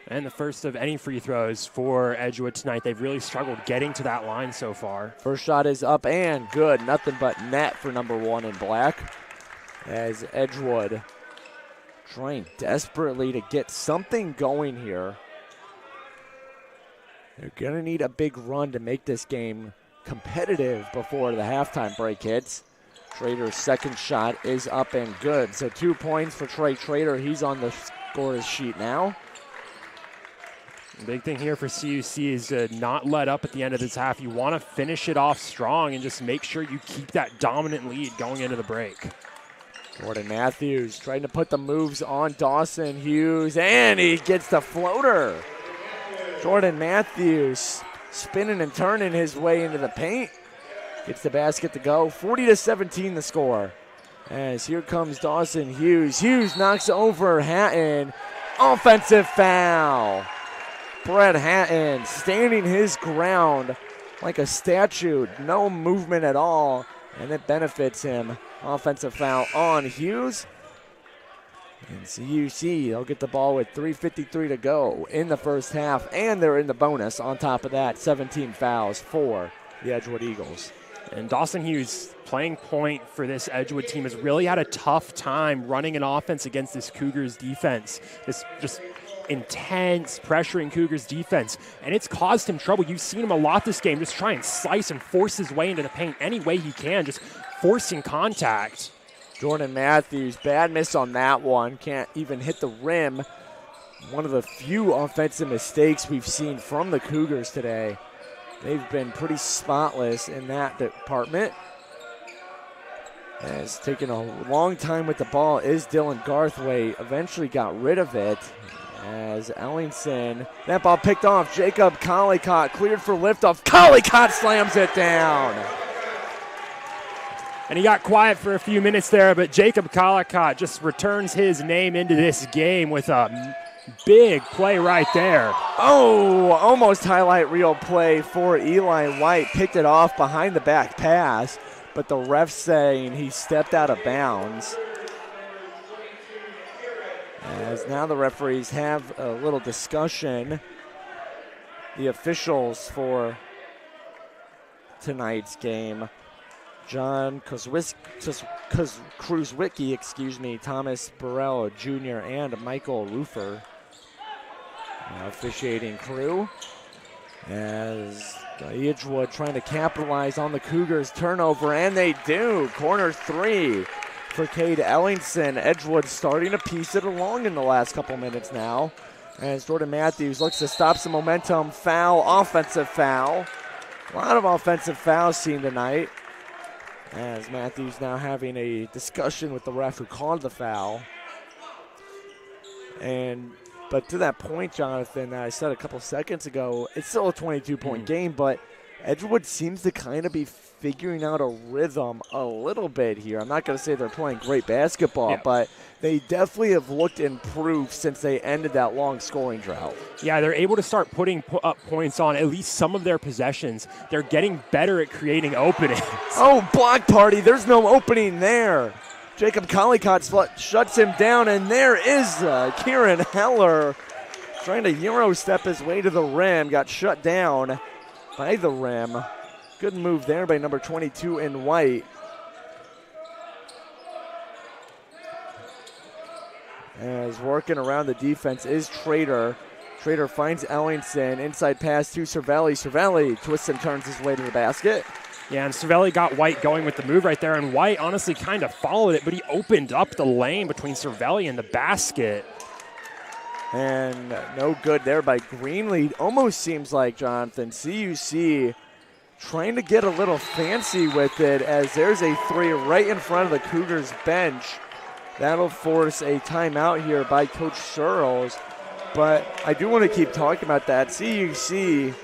And the first of any free throws for Edgewood tonight. They've really struggled getting to that line so far. First shot is up and good. Nothing but net for number 1 in black. As Edgewood trying desperately to get something going here. They're going to need a big run to make this game competitive before the halftime break hits. Trader's second shot is up and good. So 2 points for Trey Trader. He's on the scorer's sheet now. The big thing here for CUC is to not let up at the end of this half. You want to finish it off strong and just make sure you keep that dominant lead going into the break. Jordan Matthews trying to put the moves on Dawson Hughes, and he gets the floater. Jordan Matthews spinning and turning his way into the paint. Gets the basket to go. 40-17 the score. As here comes Dawson Hughes. Hughes knocks over Hatton. Offensive foul. Brett Hatton standing his ground like a statue. No movement at all, and it benefits him. Offensive foul on Hughes. And CUC, they'll get the ball with 3:53 to go in the first half, and they're in the bonus on top of that. 17 fouls for the Edgewood Eagles. And Dawson Hughes, playing point for this Edgewood team, has really had a tough time running an offense against this Cougars defense. It's just intense, pressuring Cougars defense, and it's caused him trouble. You've seen him a lot this game, just try and slice and force his way into the paint any way he can, just forcing contact. Jordan Matthews, bad miss on that one. Can't even hit the rim. One of the few offensive mistakes we've seen from the Cougars today. They've been pretty spotless in that department. It's taken a long time with the ball is Dylan Garthwaite. Eventually got rid of it as Ellingson. That ball picked off. Jacob Collicott cleared for liftoff. Collicott slams it down. And he got quiet for a few minutes there, but Jacob Collicott just returns his name into this game with a big play right there. Oh, almost highlight reel play for Eli White. Picked it off behind the back pass, but the ref saying he stepped out of bounds. As now the referees have a little discussion. The officials for tonight's game, John Kruzwicki, Thomas Burrell Jr., and Michael Rufer. Officiating crew as Edgewood trying to capitalize on the Cougars' turnover, and they do. Corner three for Cade Ellingson. Edgewood starting to piece it along in the last couple minutes now as Jordan Matthews looks to stop some momentum. Foul, offensive foul. A lot of offensive fouls seen tonight as Matthews now having a discussion with the ref who called the foul. But to that point, Jonathan, that I said a couple seconds ago, it's still a 22-point game, but Edgewood seems to kind of be figuring out a rhythm a little bit here. I'm not going to say they're playing great basketball, but they definitely have looked improved since they ended that long scoring drought. Yeah, they're able to start putting up points on at least some of their possessions. They're getting better at creating openings. Oh, block party. There's no opening there. Jacob Collicott shuts him down, and there is Kieran Heller trying to Euro step his way to the rim. Got shut down by the rim. Good move there by number 22 in white. As working around the defense is Trader. Trader finds Ellingson. Inside pass to Cervelli. Cervelli twists and turns his way to the basket. Yeah, and Cervelli got White going with the move right there, and White honestly kind of followed it, but he opened up the lane between Cervelli and the basket. And no good there by Greenlee. Almost seems like, Jonathan, CUC trying to get a little fancy with it as there's a three right in front of the Cougars bench. That'll force a timeout here by Coach Searles. But I do want to keep talking about that. CUC,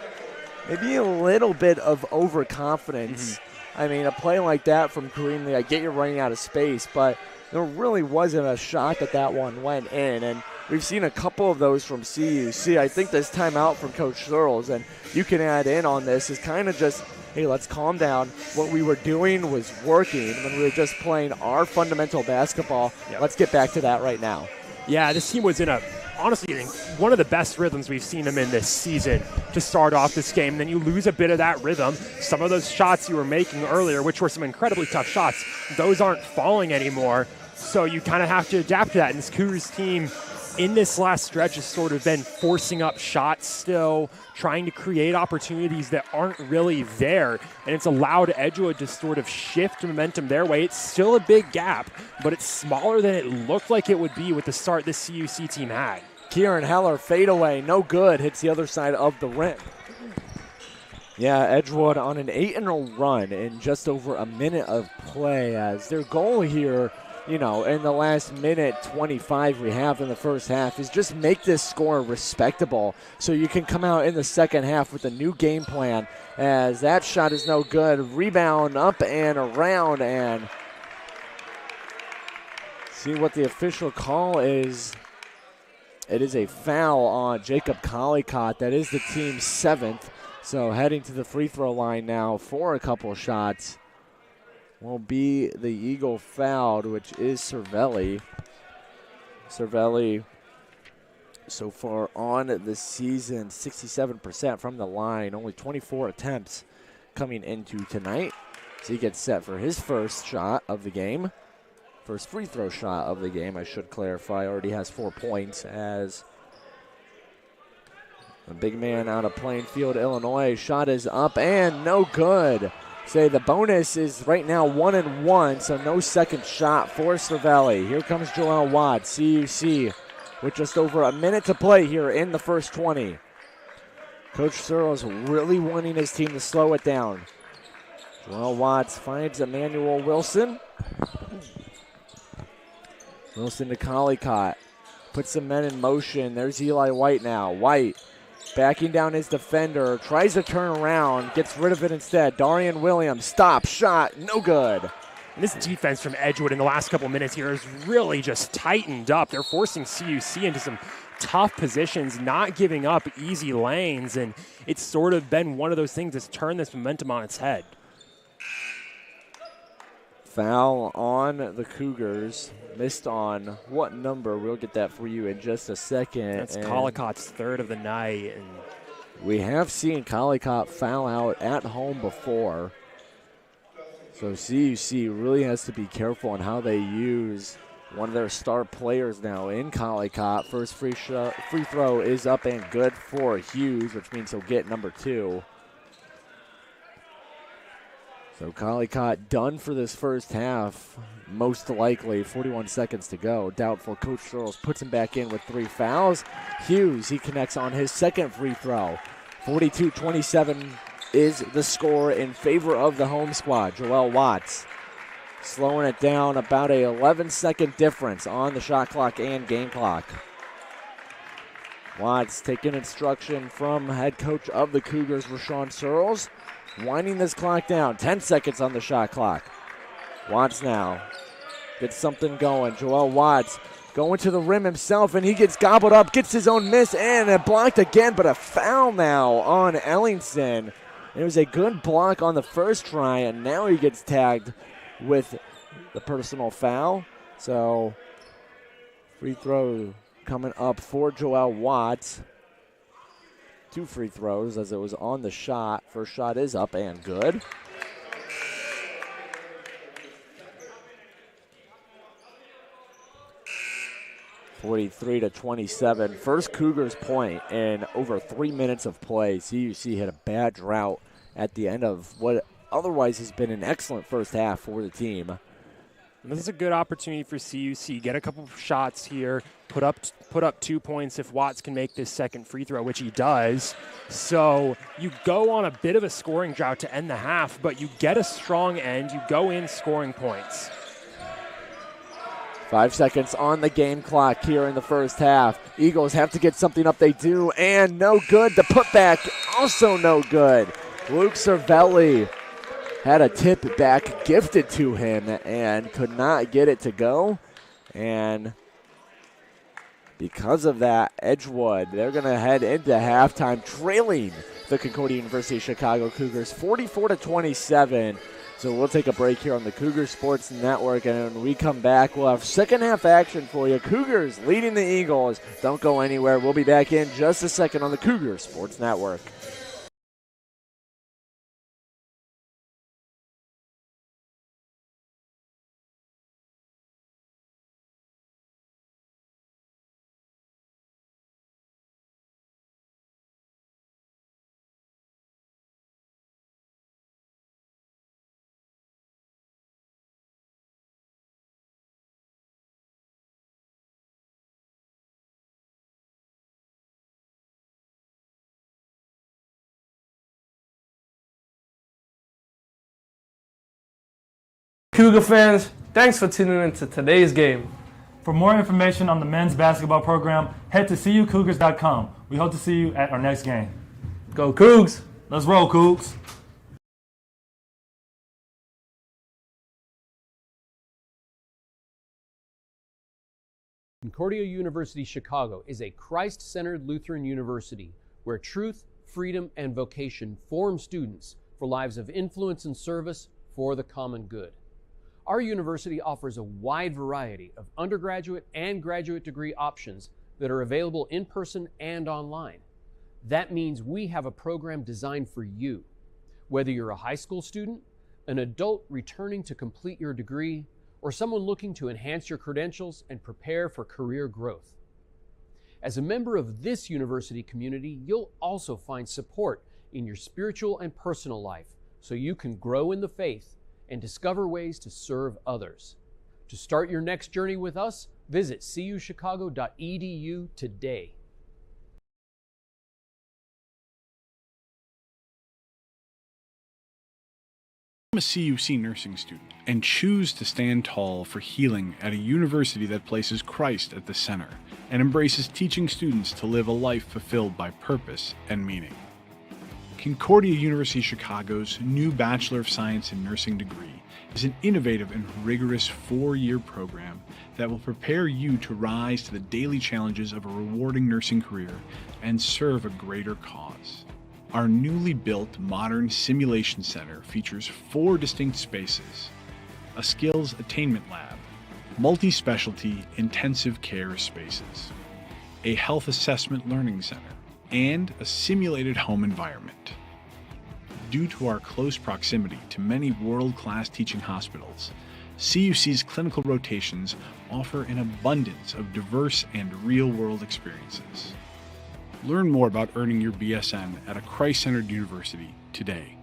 maybe a little bit of overconfidence. I mean, a play like that from Greenlee, I get you're running out of space, but there really wasn't a shot that one went in. And we've seen a couple of those from CUC. I think this timeout from Coach Searles, and you can add in on this, is kind of just, hey, let's calm down. What we were doing was working when we were just playing our fundamental basketball. Let's get back to that right now. Yeah, this team was in honestly, one of the best rhythms we've seen them in this season to start off this game. And then you lose a bit of that rhythm. Some of those shots you were making earlier, which were some incredibly tough shots, those aren't falling anymore. So you kind of have to adapt to that. And this Cougars team in this last stretch has sort of been forcing up shots still, trying to create opportunities that aren't really there. And it's allowed Edgewood to sort of shift momentum their way. It's still a big gap, but it's smaller than it looked like it would be with the start this CUC team had. Kieran Heller, fadeaway, no good, hits the other side of the rim. Yeah, Edgewood on an 8-0 run in just over a minute of play as their goal here, in the last minute 25 we have in the first half is just make this score respectable so you can come out in the second half with a new game plan as that shot is no good. Rebound up and around and see what the official call is. It is a foul on Jacob Collicott. That is the team's 7th. So heading to the free throw line now for a couple shots will be the Eagle fouled, which is Cervelli. Cervelli so far on the season, 67% from the line, only 24 attempts coming into tonight. So he gets set for his first shot of the game. First free throw shot of the game, I should clarify. Already has 4 points as A big man out of Plainfield, Illinois. Shot is up and no good. Say the bonus is right now 1-1, so no second shot for Cervelli. Here comes Joel Watts, CUC, with just over a minute to play here in the first 20. Coach Searles really wanting his team to slow it down. Joel Watts finds Emmanuel Wilson. Wilson to Collicott. Puts some men in motion. There's Eli White now. White backing down his defender. Tries to turn around. Gets rid of it instead. Darian Williams. Stop. Shot. No good. And this defense from Edgewood in the last couple minutes here has really just tightened up. They're forcing CUC into some tough positions, not giving up easy lanes, and it's sort of been one of those things that's turned this momentum on its head. Foul on the Cougars. Missed on what number? We'll get that for you in just a second. That's Collicott's third of the night. And we have seen Collicott foul out at home before. So CUC really has to be careful on how they use one of their star players now in Collicott. First free throw is up and good for Hughes, which means he'll get number 2. So Collicott done for this first half, most likely. 41 seconds to go. Doubtful. Coach Searles puts him back in with 3 fouls. Hughes, he connects on his second free throw. 42-27 is the score in favor of the home squad. Joel Watts slowing it down, about a 11-second difference on the shot clock and game clock. Watts taking instruction from head coach of the Cougars, Rashawn Searles. Winding this clock down. 10 seconds on the shot clock. Watts now gets something going. Joel Watts going to the rim himself, and he gets gobbled up, gets his own miss, and it blocked again, but a foul now on Ellingson. It was a good block on the first try, and now he gets tagged with the personal foul. So free throw coming up for Joel Watts. 2 free throws as it was on the shot. First shot is up and good. (43-27). First Cougars point in over 3 minutes of play. CUC had a bad drought at the end of what otherwise has been an excellent first half for the team. And this is a good opportunity for CUC. Get a couple of shots here. Put up 2 points if Watts can make this second free throw, which he does. So you go on a bit of a scoring drought to end the half, but you get a strong end. You go in scoring points. 5 seconds on the game clock here in the first half. Eagles have to get something up. They do, and no good. The putback also no good. Luke Cervelli had a tip back gifted to him and could not get it to go. And because of that, Edgewood, they're going to head into halftime trailing the Concordia University Chicago Cougars 44-27. So we'll take a break here on the Cougar Sports Network, and when we come back, we'll have second half action for you. Cougars leading the Eagles. Don't go anywhere. We'll be back in just a second on the Cougar Sports Network. Cougar fans, thanks for tuning in to today's game. For more information on the men's basketball program, head to CUCougars.com. We hope to see you at our next game. Go Cougs! Let's roll, Cougs. Concordia University Chicago is a Christ-centered Lutheran university where truth, freedom, and vocation form students for lives of influence and service for the common good. Our university offers a wide variety of undergraduate and graduate degree options that are available in person and online. That means we have a program designed for you. Whether you're a high school student, an adult returning to complete your degree, or someone looking to enhance your credentials and prepare for career growth. As a member of this university community, you'll also find support in your spiritual and personal life so you can grow in the faith and discover ways to serve others. To start your next journey with us, visit cuchicago.edu today. I'm a CUC nursing student and choose to stand tall for healing at a university that places Christ at the center and embraces teaching students to live a life fulfilled by purpose and meaning. Concordia University Chicago's new Bachelor of Science in Nursing degree is an innovative and rigorous 4-year program that will prepare you to rise to the daily challenges of a rewarding nursing career and serve a greater cause. Our newly built modern simulation center features 4 distinct spaces: a skills attainment lab, multi-specialty intensive care spaces, a health assessment learning center, and a simulated home environment. Due to our close proximity to many world-class teaching hospitals, CUC's clinical rotations offer an abundance of diverse and real-world experiences. Learn more about earning your BSN at a Christ-centered university today.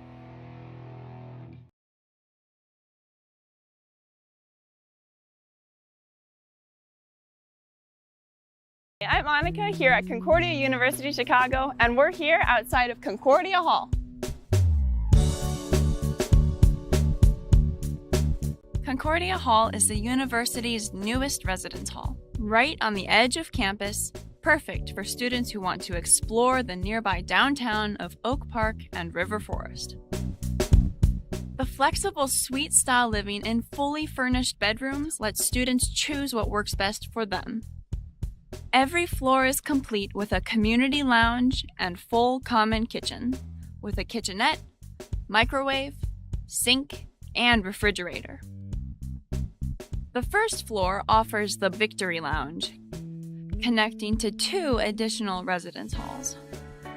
I'm Monica here at Concordia University Chicago, and we're here outside of Concordia Hall. Concordia Hall is the university's newest residence hall, right on the edge of campus, perfect for students who want to explore the nearby downtown of Oak Park and River Forest. The flexible suite-style living in fully furnished bedrooms lets students choose what works best for them. Every floor is complete with a community lounge and full common kitchen, with a kitchenette, microwave, sink, and refrigerator. The first floor offers the Victory Lounge, connecting to 2 additional residence halls,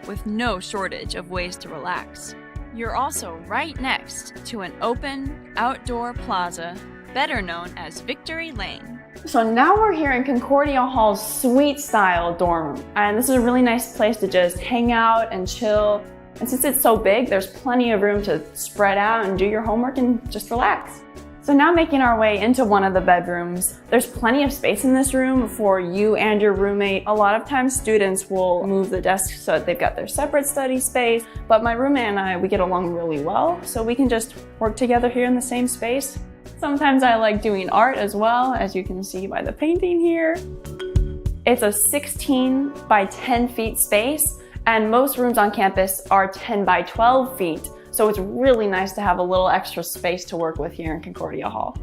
with no shortage of ways to relax. You're also right next to an open, outdoor plaza, better known as Victory Lane. So now we're here in Concordia Hall's suite-style dorm room, and this is a really nice place to just hang out and chill. And since it's so big, there's plenty of room to spread out and do your homework and just relax. So now making our way into one of the bedrooms, there's plenty of space in this room for you and your roommate. A lot of times students will move the desks so that they've got their separate study space, but my roommate and I, we get along really well, so we can just work together here in the same space. Sometimes I like doing art as well, as you can see by the painting here. It's a 16 by 10 feet space, and most rooms on campus are 10 by 12 feet. So it's really nice to have a little extra space to work with here in Concordia Hall.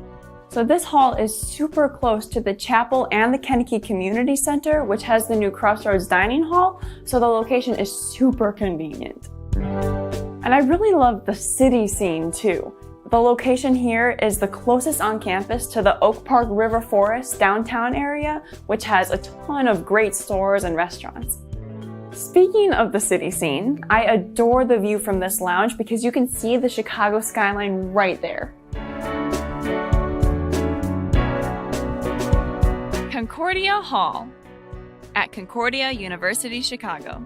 So this hall is super close to the chapel and the Kennedy Community Center, which has the new Crossroads Dining Hall, so the location is super convenient. And I really love the city scene too. The location here is the closest on campus to the Oak Park River Forest downtown area, which has a ton of great stores and restaurants. Speaking of the city scene, I adore the view from this lounge because you can see the Chicago skyline right there. Concordia Hall at Concordia University Chicago.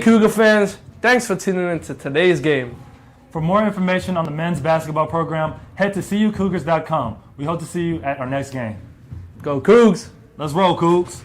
Cougar fans, thanks for tuning in to today's game. For more information on the men's basketball program, head to CUCougars.com. We hope to see you at our next game. Go Cougs! Let's roll, Cougs!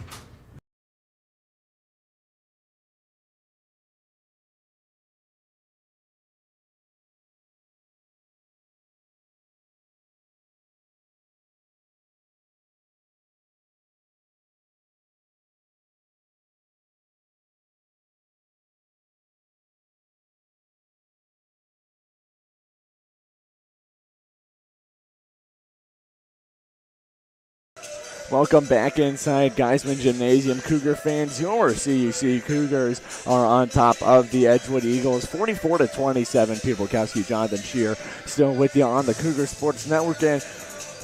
Welcome back inside Geisman Gymnasium. Cougar fans, your CUC Cougars are on top of the Edgewood Eagles, 44-27. Pete Wilkowski, Jonathan Shear, still with you on the Cougar Sports Network. And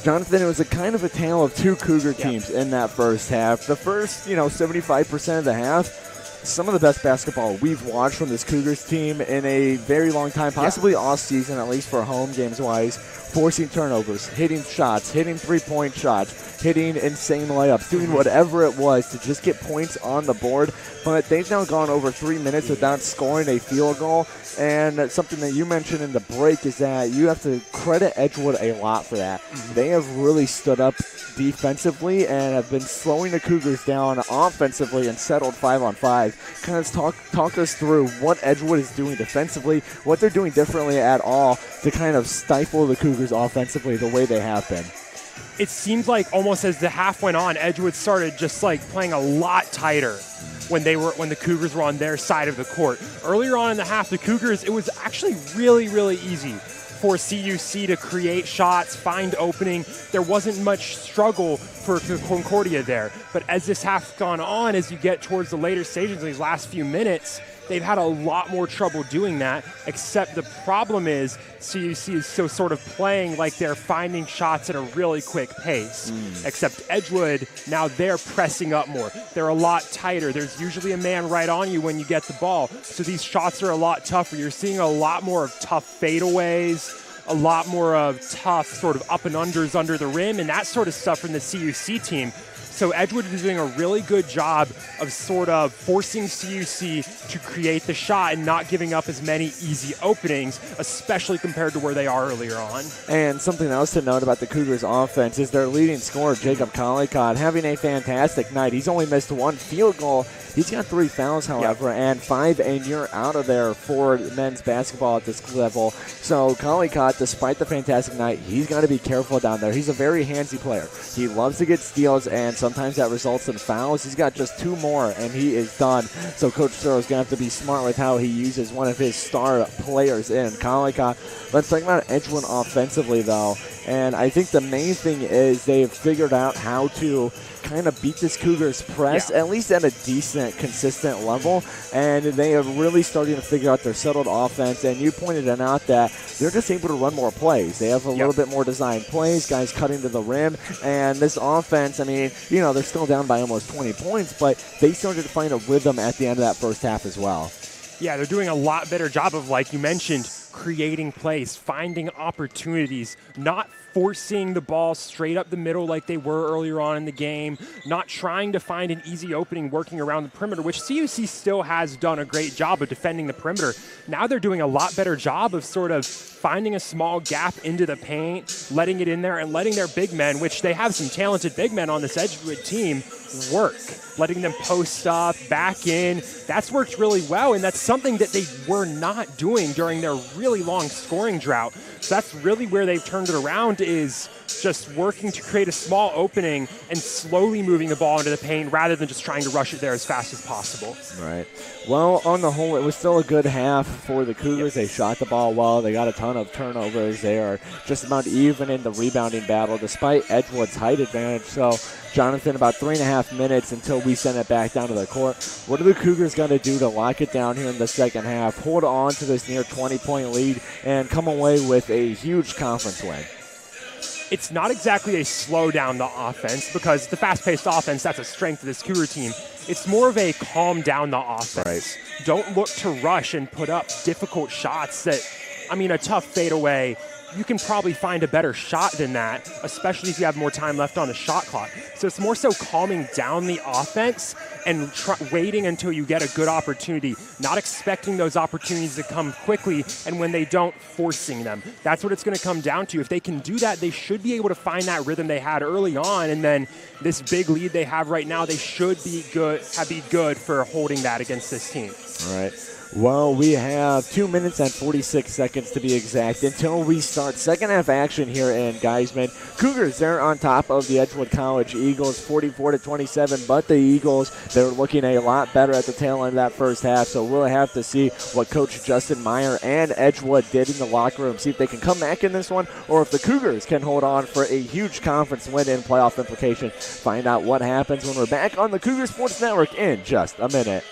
Jonathan, it was a kind of a tale of two Cougar teams in that first half. The first, 75% of the half, some of the best basketball we've watched from this Cougars team in a very long time, possibly all season, at least for home games-wise. Forcing turnovers, hitting shots, hitting three-point shots, hitting insane layups, doing whatever it was to just get points on the board. But they've now gone over 3 minutes without scoring a field goal. And something that you mentioned in the break is that you have to credit Edgewood a lot for that. They have really stood up defensively and have been slowing the Cougars down offensively and settled 5-on-5. Kind of talk us through what Edgewood is doing defensively, what they're doing differently at all to kind of stifle the Cougars offensively the way they have been. It seems like almost as the half went on, Edgewood started just like playing a lot tighter when the Cougars were on their side of the court. Earlier on in the half, the Cougars, it was actually really, really easy for CUC to create shots, find opening. There wasn't much struggle for Concordia there. But as this half's gone on, as you get towards the later stages in these last few minutes, they've had a lot more trouble doing that, except the problem is CUC is so sort of playing like they're finding shots at a really quick pace. Except Edgewood, now they're pressing up more. They're a lot tighter. There's usually a man right on you when you get the ball, so these shots are a lot tougher. You're seeing a lot more of tough fadeaways, a lot more of tough sort of up and unders under the rim, and that sort of stuff from the CUC team. So Edgewood is doing a really good job of sort of forcing CUC to create the shot and not giving up as many easy openings, especially compared to where they are earlier on. And something else to note about the Cougars offense is their leading scorer, Jacob Collicott, having a fantastic night. He's only missed one field goal. He's got 3 fouls, however, and 5, and you're out of there for men's basketball at this level. So Collicott, despite the fantastic night, he's got to be careful down there. He's a very handsy player. He loves to get steals, and sometimes that results in fouls. He's got just 2 more, and he is done. So Coach Searle's going to have to be smart with how he uses one of his star players in Collicott. Let's talk about Edgewood offensively, though. And I think the main thing is they've figured out how to kind of beat this Cougars press, at least at a decent, consistent level. And they are really starting to figure out their settled offense. And you pointed it out that they're just able to run more plays. They have a little bit more designed plays, guys cutting to the rim. And this offense, I mean, they're still down by almost 20 points, but they started to find a rhythm at the end of that first half as well. Yeah, they're doing a lot better job of, like you mentioned, creating plays, finding opportunities, not forcing the ball straight up the middle like they were earlier on in the game, not trying to find an easy opening working around the perimeter, which CUC still has done a great job of defending the perimeter. Now they're doing a lot better job of sort of finding a small gap into the paint, letting it in there, and letting their big men, which they have some talented big men on this Edgewood team, work, letting them post up, back in. That's worked really well, and that's something that they were not doing during their really long scoring drought. So that's really where they've turned it around, is just working to create a small opening and slowly moving the ball into the paint rather than just trying to rush it there as fast as possible. Right. Well, on the whole, it was still a good half for the Cougars. They shot the ball well. They got a ton of turnovers. They are just about even in the rebounding battle despite Edgewood's height advantage. So, Jonathan, about 3.5 minutes until we send it back down to the court. What are the Cougars going to do to lock it down here in the second half, hold on to this near 20-point lead, and come away with a huge conference win? It's not exactly a slow down the offense, because the fast-paced offense, that's a strength of this Cougar team. It's more of a calm down the offense. Right. Don't look to rush and put up difficult shots that, a tough fadeaway, you can probably find a better shot than that, especially if you have more time left on the shot clock. So it's more so calming down the offense and waiting until you get a good opportunity, not expecting those opportunities to come quickly, and when they don't, forcing them. That's what it's going to come down to. If they can do that, they should be able to find that rhythm they had early on, and then this big lead they have right now, they should be good for holding that against this team. All right. Well, we have 2 minutes and 46 seconds to be exact until we start second half action here in Geisman. Cougars, they're on top of the Edgewood College Eagles 44-27, but the Eagles, they're looking a lot better at the tail end of that first half, so we'll have to see what Coach Justin Meyer and Edgewood did in the locker room, see if they can come back in this one or if the Cougars can hold on for a huge conference win and playoff implication. Find out what happens when we're back on the Cougar Sports Network in just a minute.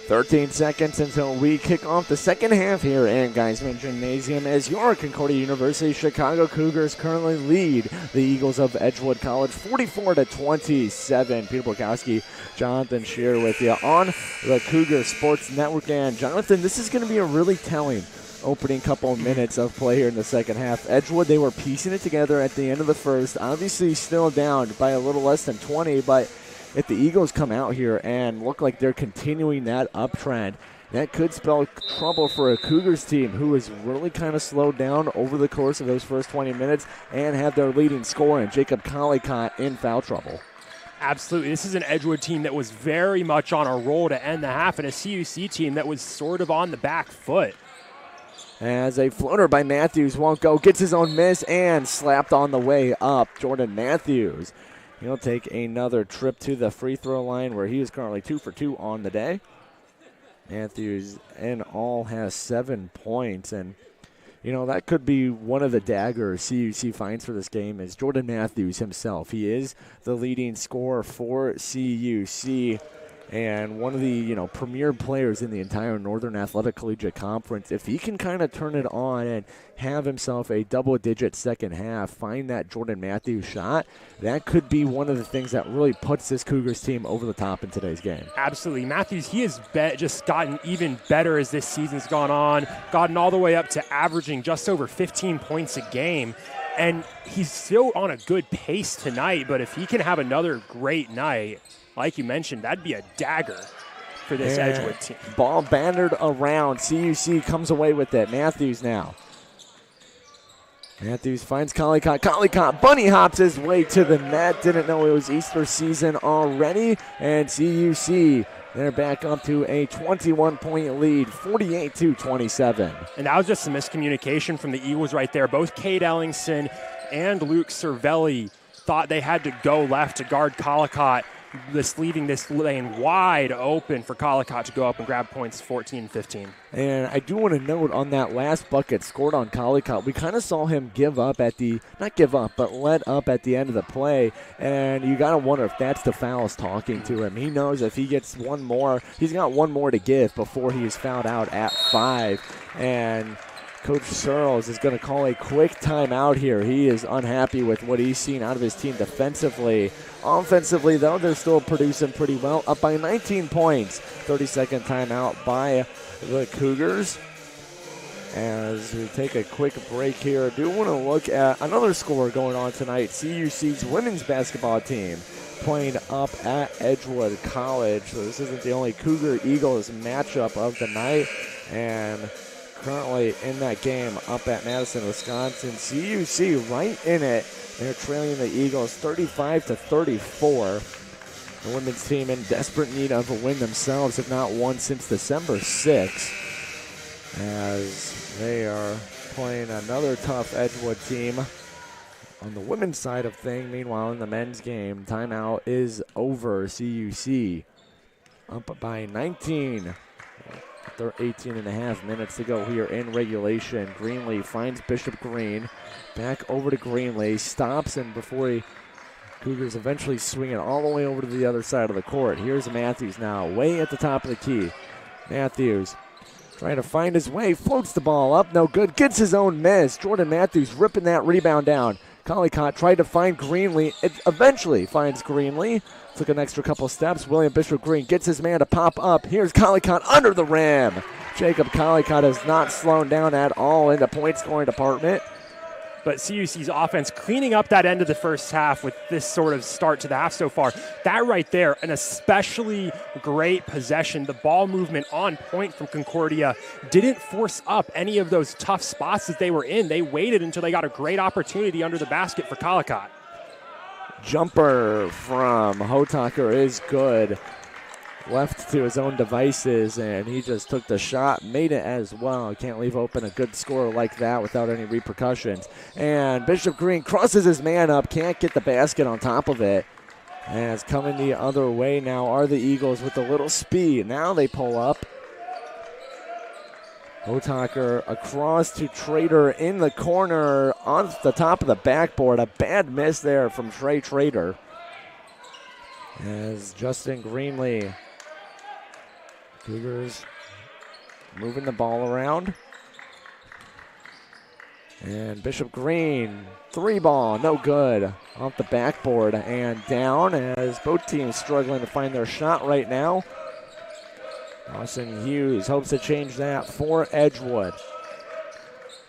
"13 seconds until we kick off the second half here in Geisman Gymnasium as your Concordia University Chicago Cougars currently lead the Eagles of Edgewood College 44-27. Peter Borkowski, Jonathan Shear with you on the Cougar Sports Network. And Jonathan, this is going to be a really telling opening couple of minutes of play here in the second half. Edgewood, they were piecing it together at the end of the first, obviously still down by a little less than 20, but if the Eagles come out here and look like they're continuing that uptrend, that could spell trouble for a Cougars team who has really kind of slowed down over the course of those first 20 minutes and have their leading scorer in Jacob Collicott in foul trouble. Absolutely. This is an Edgewood team that was very much on a roll to end the half and a CUC team that was sort of on the back foot. As a floater by Matthews won't go, gets his own miss and slapped on the way up. Jordan Matthews, he'll take another trip to the free throw line where he is currently 2 for 2 on the day. Matthews in all has 7 points, and you know that could be one of the daggers CUC finds for this game is Jordan Matthews himself. He is the leading scorer for CUC and one of the premier players in the entire Northern Athletic Collegiate Conference. If he can kind of turn it on and have himself a double-digit second half, find that Jordan Matthews shot, that could be one of the things that really puts this Cougars team over the top in today's game. Absolutely. Matthews, he has just gotten even better as this season's gone on, gotten all the way up to averaging just over 15 points a game. And he's still on a good pace tonight, but if he can have another great night, like you mentioned, that'd be a dagger for this Edgewood team. Ball bantered around. CUC comes away with it. Matthews now. Matthews finds Collicott. Collicott bunny hops his way to the net. Didn't know it was Easter season already. And CUC They're back up to a 21-point lead, 48-27. And that was just some miscommunication from the Eagles right there. Both Cade Ellingson and Luke Cervelli thought they had to go left to guard Collicott, leaving this lane wide open for Collicott to go up and grab points 14-15. And I do want to note on that last bucket scored on Collicott, we kind of saw him let up at the end of the play. And you got to wonder if that's the fouls talking to him. He knows if he gets one more, he's got one more to give before he is fouled out at 5. And Coach Searles is going to call a quick timeout here. He is unhappy with what he's seen out of his team defensively. Offensively, though, they're still producing pretty well, up by 19 points. 30-second timeout by the Cougars. As we take a quick break here, I do want to look at another score going on tonight. CUC's women's basketball team playing up at Edgewood College. So this isn't the only Cougar-Eagles matchup of the night. And currently in that game up at Madison, Wisconsin. CUC right in it. They're trailing the Eagles 35-34. The women's team in desperate need of a win themselves, if not won since December 6th, as they are playing another tough Edgewood team on the women's side of things. Meanwhile, in the men's game, timeout is over. CUC up by 19. There are 18 and a half minutes to go here in regulation. Greenlee finds Bishop Green. Back over to Greenlee. Stops, and before Cougars eventually swing it all the way over to the other side of the court. Here's Matthews now, way at the top of the key. Matthews trying to find his way. Floats the ball up. No good. Gets his own miss. Jordan Matthews ripping that rebound down. Collicott tried to find Greenlee. It eventually finds Greenlee. Took an extra couple steps. William Bishop Green gets his man to pop up. Here's Collicott under the rim. Jacob Collicott has not slowed down at all in the point scoring department. But CUC's offense cleaning up that end of the first half with this sort of start to the half so far. That right there, an especially great possession. The ball movement on point from Concordia didn't force up any of those tough spots that they were in. They waited until they got a great opportunity under the basket for Collicott. Jumper from Hotaker is good. Left to his own devices, and he just took the shot, made it as well. Can't leave open a good score like that without any repercussions. And Bishop Green crosses his man up, can't get the basket on top of it. And it's coming the other way now are the Eagles with a little speed. Now they pull up. Hotaker across to Trader in the corner on the top of the backboard. A bad miss there from Trey Trader. As Justin Greenlee, Cougars moving the ball around. And Bishop Green, 3-ball, no good. Off the backboard and down as both teams struggling to find their shot right now. Dawson Hughes hopes to change that for Edgewood.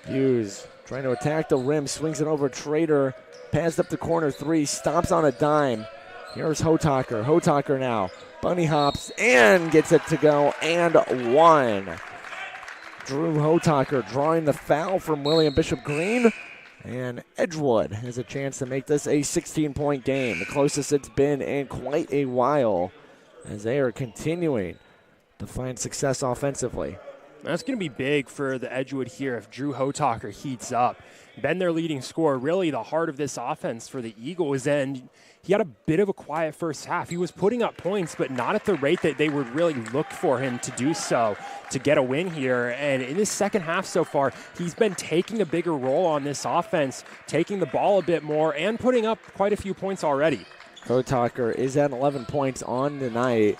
Hughes trying to attack the rim, swings it over Trader. Passed up the corner 3, stops on a dime. Here's Hotaker. Hotaker now. Bunny hops and gets it to go and one. Drew Hotaker drawing the foul from William Bishop Green. And Edgewood has a chance to make this a 16-point game, the closest it's been in quite a while, as they are continuing to find success offensively. That's going to be big for the Edgewood here if Drew Hotaker heats up. Been their leading scorer, really the heart of this offense for the Eagles, and he had a bit of a quiet first half. He was putting up points, but not at the rate that they would really look for him to do so to get a win here. And in his second half so far, he's been taking a bigger role on this offense, taking the ball a bit more, and putting up quite a few points already. Hotaker is at 11 points on the night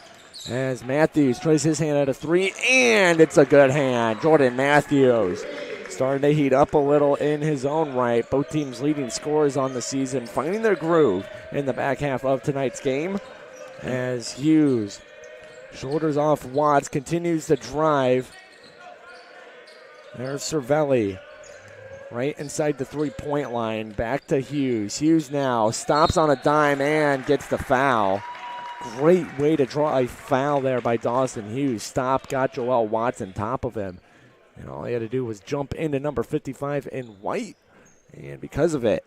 as Matthews tries his hand at a 3, and it's a good hand. Jordan Matthews starting to heat up a little in his own right. Both teams leading scorers on the season, finding their groove in the back half of tonight's game. As Hughes shoulders off Watts, continues to drive. There's Cervelli right inside the three-point line. Back to Hughes. Hughes now stops on a dime and gets the foul. Great way to draw a foul there by Dawson Hughes. Stop, got Joel Watts on top of him. And all he had to do was jump into number 55 in white. And because of it,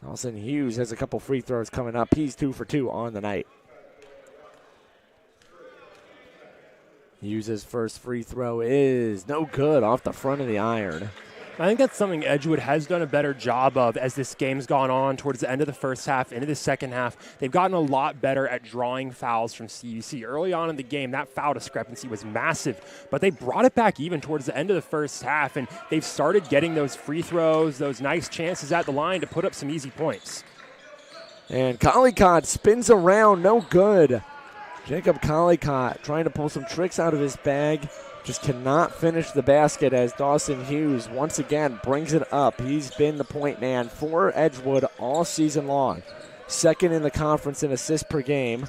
Dawson Hughes has a couple free throws coming up. He's 2 for 2 on the night. Hughes' first free throw is no good off the front of the iron. I think that's something Edgewood has done a better job of as this game's gone on towards the end of the first half, into the second half. They've gotten a lot better at drawing fouls from CUC. Early on in the game, that foul discrepancy was massive, but they brought it back even towards the end of the first half, and they've started getting those free throws, those nice chances at the line to put up some easy points. And Collicott spins around, no good. Jacob Collicott trying to pull some tricks out of his bag. Just cannot finish the basket as Dawson Hughes once again brings it up. He's been the point man for Edgewood all season long. Second in the conference in assists per game.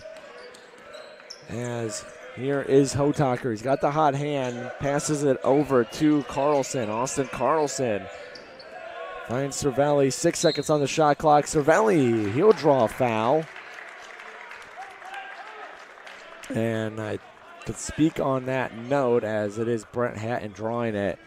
As here is Hotaker. He's got the hot hand, passes it over to Carlson. Austin Carlson finds Cervelli. 6 seconds on the shot clock. Cervelli, he'll draw a foul. And I could speak on that note as it is Brent Hatton drawing it.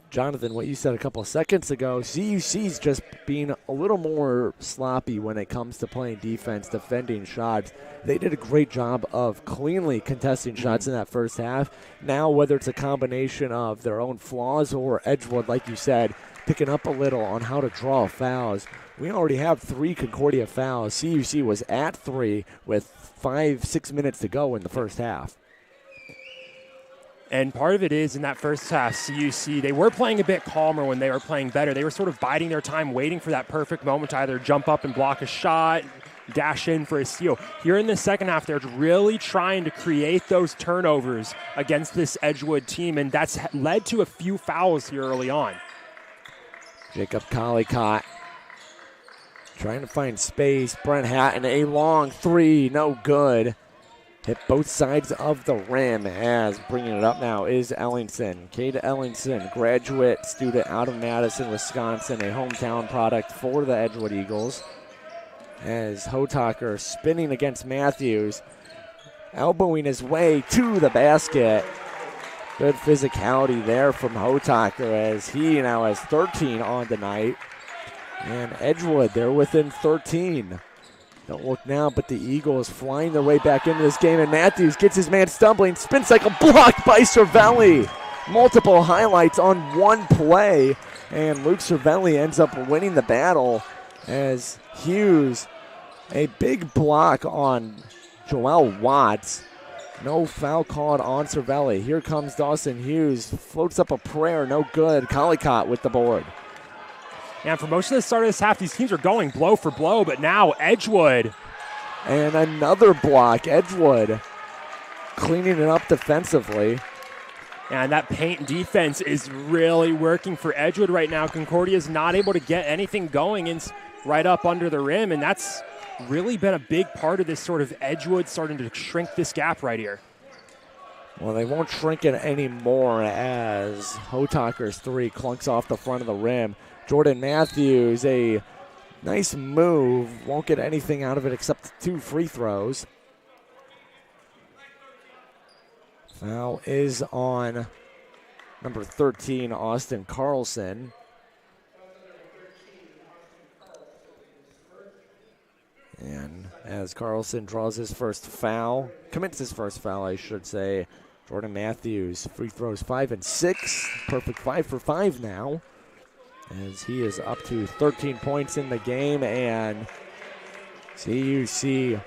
Jonathan, what you said a couple of seconds ago, CUC's just being a little more sloppy when it comes to playing defense, defending shots. They did a great job of cleanly contesting shots in that first half. Now, whether it's a combination of their own flaws or Edgewood, like you said, picking up a little on how to draw fouls. We already have 3 Concordia fouls. CUC was at 3 with 5-6 minutes to go in the first half. And part of it is in that first half, CUC, they were playing a bit calmer when they were playing better. They were sort of biding their time, waiting for that perfect moment to either jump up and block a shot, dash in for a steal. Here in the second half, they're really trying to create those turnovers against this Edgewood team, and that's led to a few fouls here early on. Jacob Collicott trying to find space. Brent Hatton, a long 3, no good. Hit both sides of the rim as bringing it up now is Ellingson. Cade Ellingson, graduate student out of Madison, Wisconsin, a hometown product for the Edgewood Eagles. As Hotaker spinning against Matthews, elbowing his way to the basket. Good physicality there from Hotaker as he now has 13 on the night. And Edgewood, they're within 13. Don't look now, but the Eagles flying their way back into this game, and Matthews gets his man stumbling. Spin cycle blocked by Cervelli. Multiple highlights on one play, and Luke Cervelli ends up winning the battle as Hughes, a big block on Joel Watts. No foul called on Cervelli. Here comes Dawson Hughes, floats up a prayer, no good. Collicott with the board. And for most of the start of this half, these teams are going blow for blow, but now Edgewood. And another block. Edgewood cleaning it up defensively. And that paint defense is really working for Edgewood right now. Concordia is not able to get anything going right up under the rim, and that's really been a big part of this sort of Edgewood starting to shrink this gap right here. Well, they won't shrink it anymore as Hotaker's 3 clunks off the front of the rim. Jordan Matthews, a nice move. Won't get anything out of it except 2 free throws. Foul is on number 13, Austin Carlson. And as Carlson draws his first foul, commits his first foul, I should say, Jordan Matthews, free throws 5 and 6. Perfect 5 for 5 now, as he is up to 13 points in the game, and CUC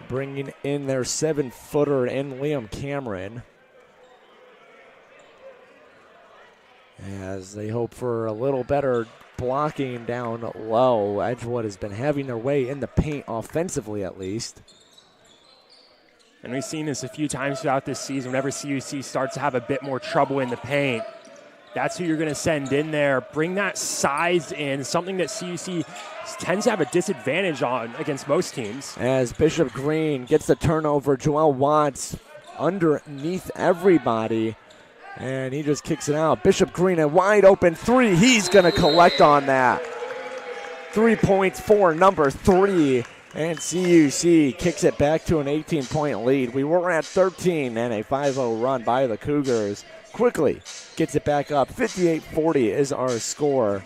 bringing in their 7-footer in Liam Cameron as they hope for a little better blocking down low. Edgewood has been having their way in the paint offensively at least. And we've seen this a few times throughout this season. Whenever CUC starts to have a bit more trouble in the paint, that's who you're going to send in there. Bring that size in, something that CUC tends to have a disadvantage on against most teams. As Bishop Green gets the turnover, Joel Watts underneath everybody, and he just kicks it out. Bishop Green, a wide open 3. He's going to collect on that. 3 points for number 3, and CUC kicks it back to an 18-point lead. We were at 13 and a 5-0 run by the Cougars. Quickly gets it back up. 58-40 is our score.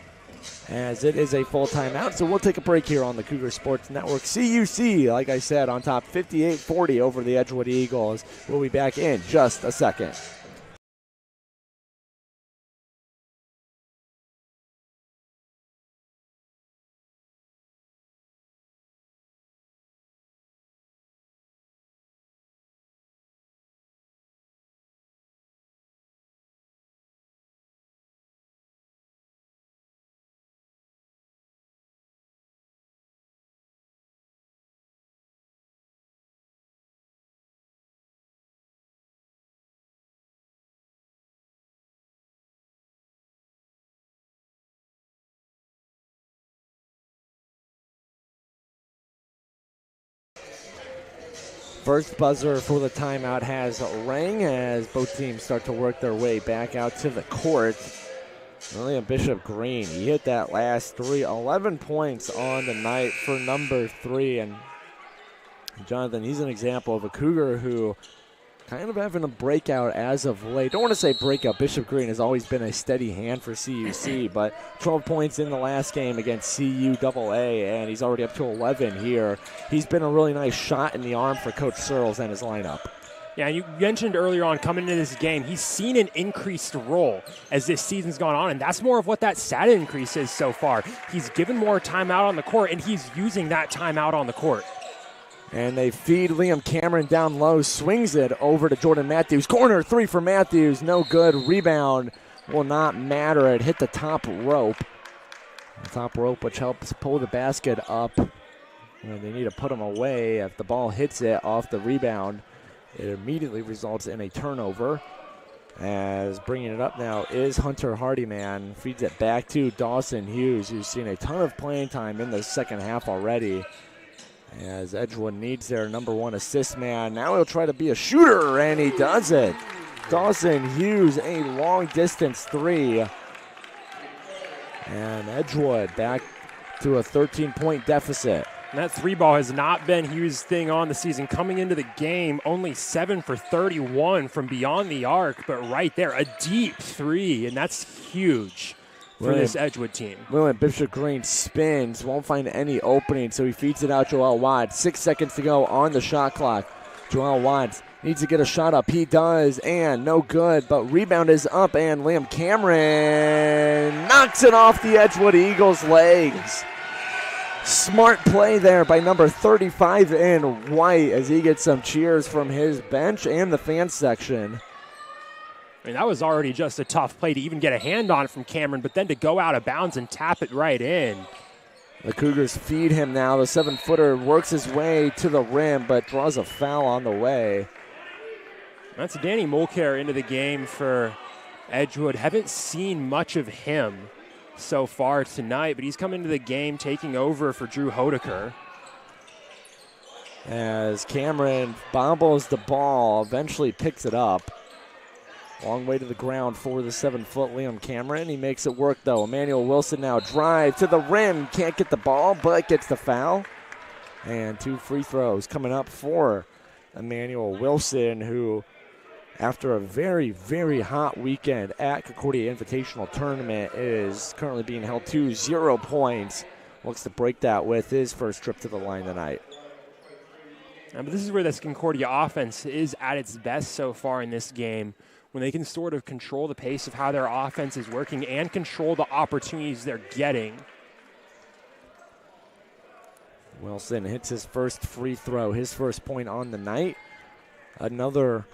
as it is a full timeout. So we'll take a break here on the Cougar Sports Network. CUC, like I said, on top 58-40 over the Edgewood Eagles. We'll be back in just a second. First buzzer for the timeout has rang as both teams start to work their way back out to the court. William Bishop Green, he hit that last three, 11 points on the night for number 3. And Jonathan, he's an example of a Cougar who kind of having a breakout as of late. Don't want to say breakout. Bishop Green has always been a steady hand for CUC, but 12 points in the last game against CUAA, and he's already up to 11 here. He's been a really nice shot in the arm for Coach Searles and his lineup. Yeah, and you mentioned earlier on coming into this game, he's seen an increased role as this season's gone on, and that's more of what that stat increase is so far. He's given more time out on the court, and he's using that time out on the court. And they feed Liam Cameron down low, swings it over to Jordan Matthews. Corner three for Matthews, no good. Rebound will not matter. It hit the top rope. The top rope, which helps pull the basket up. And they need to put him away. If the ball hits it off the rebound, it immediately results in a turnover. As bringing it up now is Hunter Hardyman. Feeds it back to Dawson Hughes, who's seen a ton of playing time in the second half already. As Edgewood needs their number 1 assist man. Now he'll try to be a shooter, and he does it. Dawson Hughes, a long-distance three. And Edgewood back to a 13-point deficit. And that three ball has not been Hughes' thing on the season. Coming into the game, only 7 for 31 from beyond the arc, but right there, a deep three, and that's huge for this Edgewood team. William Bishop Green spins, won't find any opening, so he feeds it out Joel Watts. 6 seconds to go on the shot clock. Joel Watts needs to get a shot up. He does, and no good, but rebound is up, and Liam Cameron knocks it off the Edgewood Eagles' legs. Smart play there by number 35 in white as he gets some cheers from his bench and the fan section. I mean, that was already just a tough play to even get a hand on it from Cameron, but then to go out of bounds and tap it right in. The Cougars feed him now. The 7-footer works his way to the rim, but draws a foul on the way. That's Danny Mulcair into the game for Edgewood. Haven't seen much of him so far tonight, but he's come into the game taking over for Drew Hodeker. As Cameron bobbles the ball, eventually picks it up. Long way to the ground for the 7-foot Liam Cameron. He makes it work, though. Emmanuel Wilson now drive to the rim. Can't get the ball, but gets the foul. And 2 free throws coming up for Emmanuel Wilson, who, after a very, very hot weekend at Concordia Invitational Tournament, is currently being held to 0 points. Looks to break that with his first trip to the line tonight. But this is where this Concordia offense is at its best so far in this game, when they can sort of control the pace of how their offense is working and control the opportunities they're getting. Wilson hits his first free throw, his first point on the night. Another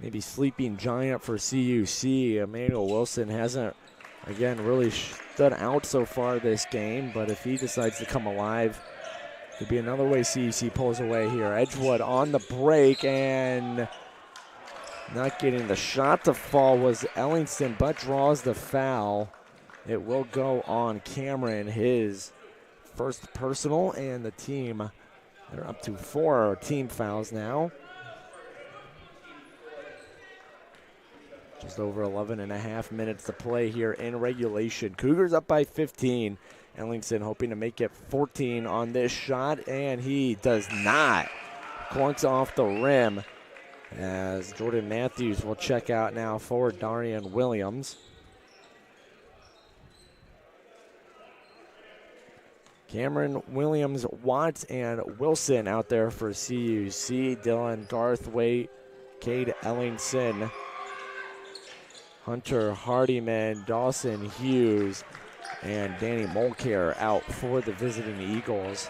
maybe sleeping giant for CUC. Emmanuel Wilson hasn't, again, really stood out so far this game, but if he decides to come alive, could be another way CUC pulls away here. Edgewood on the break, and not getting the shot to fall was Ellingston, but draws the foul. It will go on Cameron, his first personal, and the team, they're up to 4 team fouls now. Just over 11 and a half minutes to play here in regulation. Cougars up by 15. Ellingston hoping to make it 14 on this shot, and he does not. Clunks off the rim as Jordan Matthews will check out now for Darian Williams. Cameron, Williams, Watts, and Wilson out there for CUC. Dylan Garthwaite, Cade Ellingson, Hunter Hardiman, Dawson Hughes, and Danny Mulcair out for the visiting Eagles.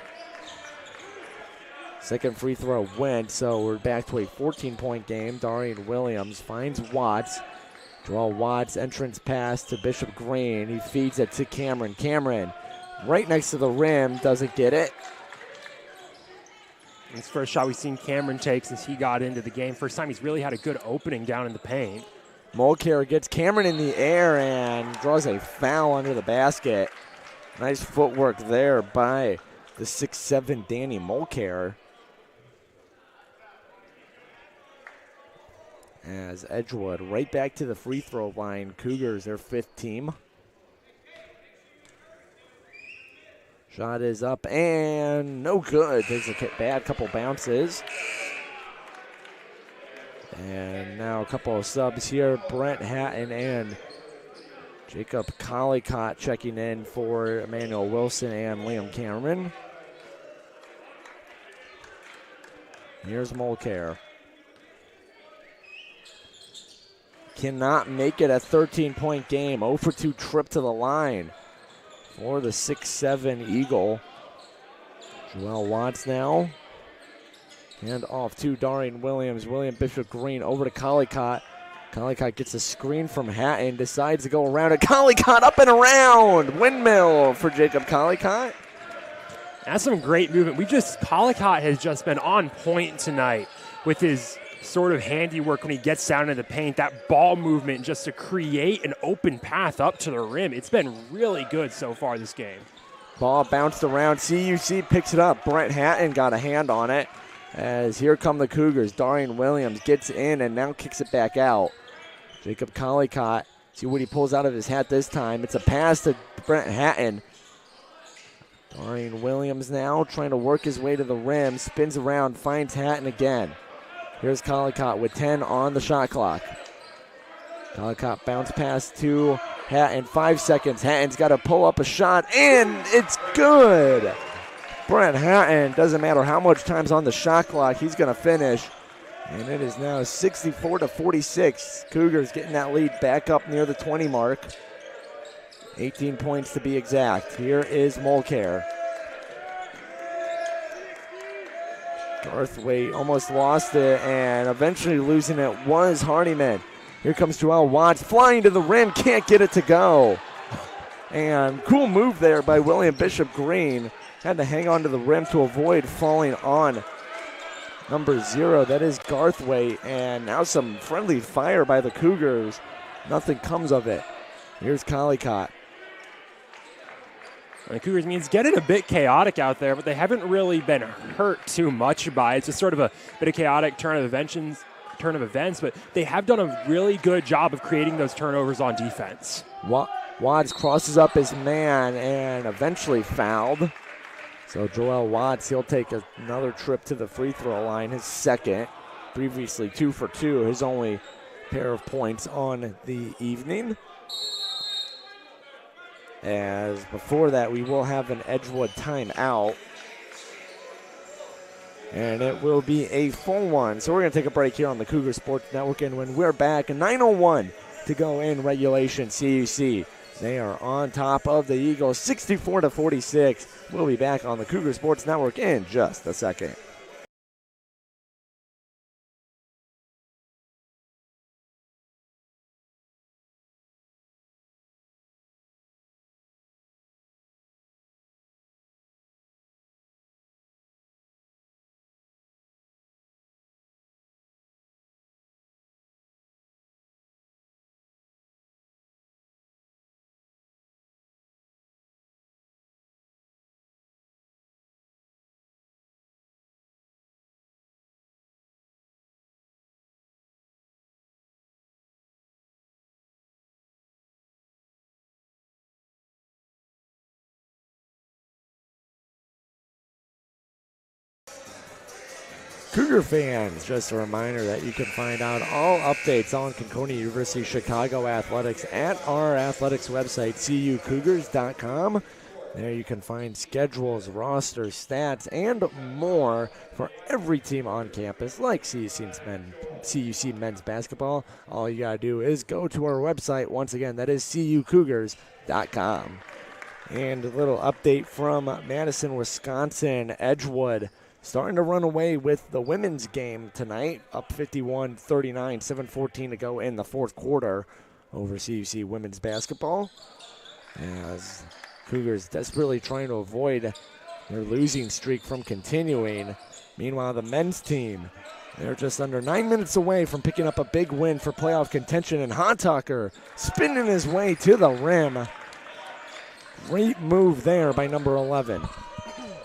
Second free throw went, so we're back to a 14-point game. Darian Williams finds Watts. Joel Watts, entrance pass to Bishop Green. He feeds it to Cameron. Cameron, right next to the rim, doesn't get it. His first shot we've seen Cameron take since he got into the game. First time he's really had a good opening down in the paint. Mulcair gets Cameron in the air and draws a foul under the basket. Nice footwork there by the 6'7" Danny Mulcair. As Edgewood right back to the free throw line. Cougars, their 5th team. Shot is up and no good. Takes a bad couple bounces. And now a couple of subs here. Brent Hatton and Jacob Collicott checking in for Emmanuel Wilson and Liam Cameron. Here's Mulcair. Cannot make it a 13-point game. 0 for 2 trip to the line for the 6'7" Eagle. Joel Watts now. Hand off to Darian Williams. William Bishop Green over to Collicott. Collicott gets a screen from Hatton. Decides to go around it. Collicott up and around. Windmill for Jacob Collicott. That's some great movement. Collicott has just been on point tonight with his sort of handiwork when he gets down in the paint. That ball movement just to create an open path up to the rim. It's been really good so far this game. Ball bounced around. CUC picks it up. Brent Hatton got a hand on it. As here come the Cougars. Darian Williams gets in and now kicks it back out. Jacob Collicott, see what he pulls out of his hat this time. It's a pass to Brent Hatton. Darian Williams now trying to work his way to the rim. Spins around, finds Hatton again. Here's Collicott with 10 on the shot clock. Collicott bounce pass to Hatton. 5 seconds. Hatton's got to pull up a shot, and it's good. Brent Hatton, doesn't matter how much time's on the shot clock, he's going to finish. And it is now 64-46. Cougars getting that lead back up near the 20 mark. 18 points to be exact. Here is Mulcair. Garthwaite almost lost it, and eventually losing it was Hardiman. Here comes Joel Watts, flying to the rim, can't get it to go. And cool move there by William Bishop Green. Had to hang on to the rim to avoid falling on number 0. That is Garthwaite, and now some friendly fire by the Cougars. Nothing comes of it. Here's Collicott. The Cougars means getting a bit chaotic out there, but they haven't really been hurt too much by it. It's just sort of a bit of chaotic turn of events, but they have done a really good job of creating those turnovers on defense. Watts crosses up his man and eventually fouled. So Joel Watts, he'll take another trip to the free throw line, his second. Previously 2 for 2, his only pair of points on the evening. As before that, we will have an Edgewood timeout. And it will be a full one. So we're going to take a break here on the Cougar Sports Network. And when we're back, 9:01 to go in regulation. CUC, they are on top of the Eagles, 64-46. We'll be back on the Cougar Sports Network in just a second. Cougar fans, just a reminder that you can find out all updates on Concordia University Chicago athletics at our athletics website, cucougars.com. There you can find schedules, rosters, stats, and more for every team on campus, like CUC men's basketball. All you got to do is go to our website. Once again, that is cucougars.com. And a little update from Madison, Wisconsin. Edgewood starting to run away with the women's game tonight, up 51-39, 7:14 to go in the fourth quarter over CUC women's basketball. As Cougars desperately trying to avoid their losing streak from continuing. Meanwhile, the men's team, they're just under 9 minutes away from picking up a big win for playoff contention, and Hotaker spinning his way to the rim. Great move there by number 11.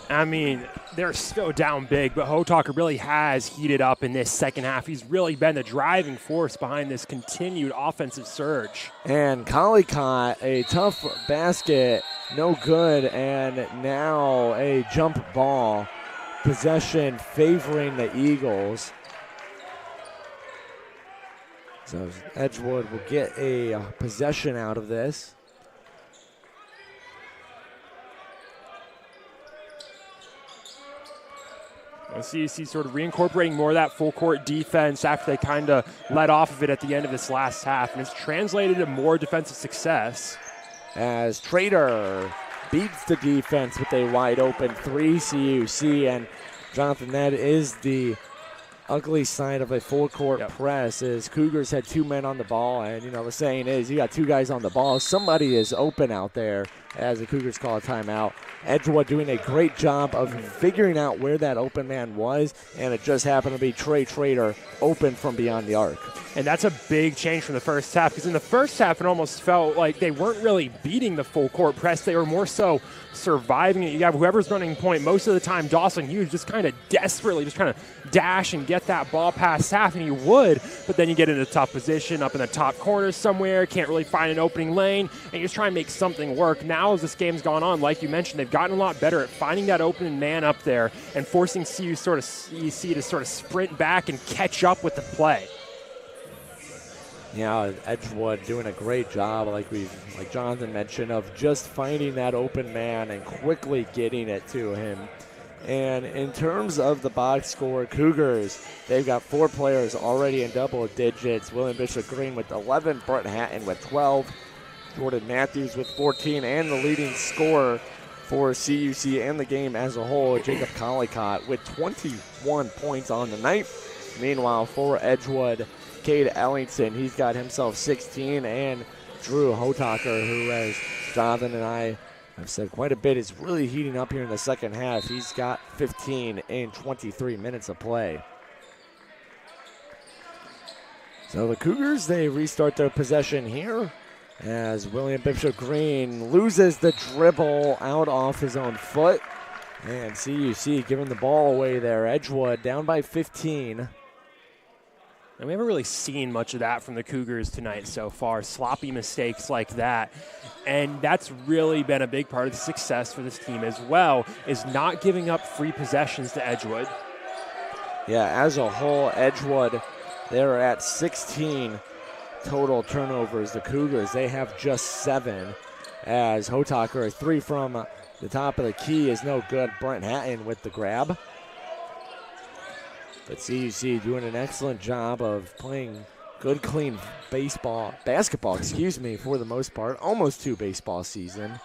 I mean, they're so down big, but Hotaker really has heated up in this second half. He's really been the driving force behind this continued offensive surge. And Collicott, a tough basket, no good, and now a jump ball. Possession favoring the Eagles. So Edgewood will get a possession out of this. CUC sort of reincorporating more of that full court defense after they kind of let off of it at the end of this last half, and it's translated to more defensive success. As Trader beats the defense with a wide open three, CUC, and Jonathan, that is the ugly side of a full court press. Is Cougars had two men on the ball, and the saying is you got two guys on the ball, somebody is open out there, as the Cougars call a timeout. Edgewood doing a great job of figuring out where that open man was, and it just happened to be Trey Trader open from beyond the arc. And that's a big change from the first half, because in the first half it almost felt like they weren't really beating the full court press. They were more so surviving it. You have whoever's running point most of the time. Dawson Hughes just kind of desperately just trying to dash and get that ball past half, and he would, but then you get into a tough position up in the top corner somewhere, can't really find an opening lane, and you just try and make something work. Now as this game's gone on, like you mentioned, they've gotten a lot better at finding that open man up there and forcing CUC to sort of sprint back and catch up with the play. Yeah, Edgewood doing a great job, like Jonathan mentioned, of just finding that open man and quickly getting it to him. And in terms of the box score, Cougars, they've got 4 players already in double digits. William Bishop Green with 11, Brett Hatton with 12, Jordan Matthews with 14, and the leading scorer for CUC and the game as a whole, Jacob Collicott, with 21 points on the night. Meanwhile, for Edgewood, Cade Ellington, he's got himself 16, and Drew Hotaker, who, as Jonathan and I have said quite a bit, is really heating up here in the second half. He's got 15 in 23 minutes of play. So the Cougars, they restart their possession here as William Bishop Green loses the dribble out off his own foot. And CUC giving the ball away there. Edgewood down by 15. And we haven't really seen much of that from the Cougars tonight so far, sloppy mistakes like that. And that's really been a big part of the success for this team as well, is not giving up free possessions to Edgewood. Yeah, as a whole, Edgewood, they're at 16 total turnovers. The Cougars, they have just 7, as Hotaker, a 3 from the top of the key is no good. Brent Hatton with the grab. But CUC doing an excellent job of playing good, clean basketball, for the most part. Almost 2 baseball season.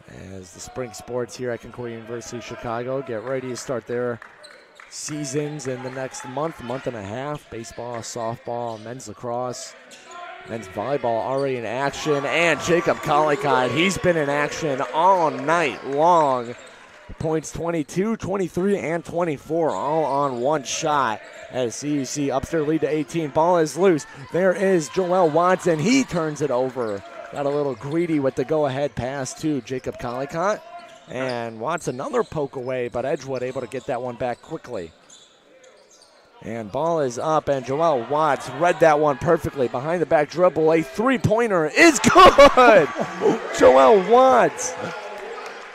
As the spring sports here at Concordia University Chicago get ready to start their seasons in the next month and a half. Baseball, softball, men's lacrosse, men's volleyball already in action. And Jacob Collicott, he's been in action all night long. Points 22, 23, and 24 all on one shot as CUC ups their lead to 18. Ball is loose. There is Joel Watson. He turns it over. Got a little greedy with the go-ahead pass to Jacob Collicott. And wants another poke away, but Edgewood able to get that one back quickly. And ball is up, and Joel Watts read that one perfectly. Behind the back dribble, a three-pointer is good! Joel Watts.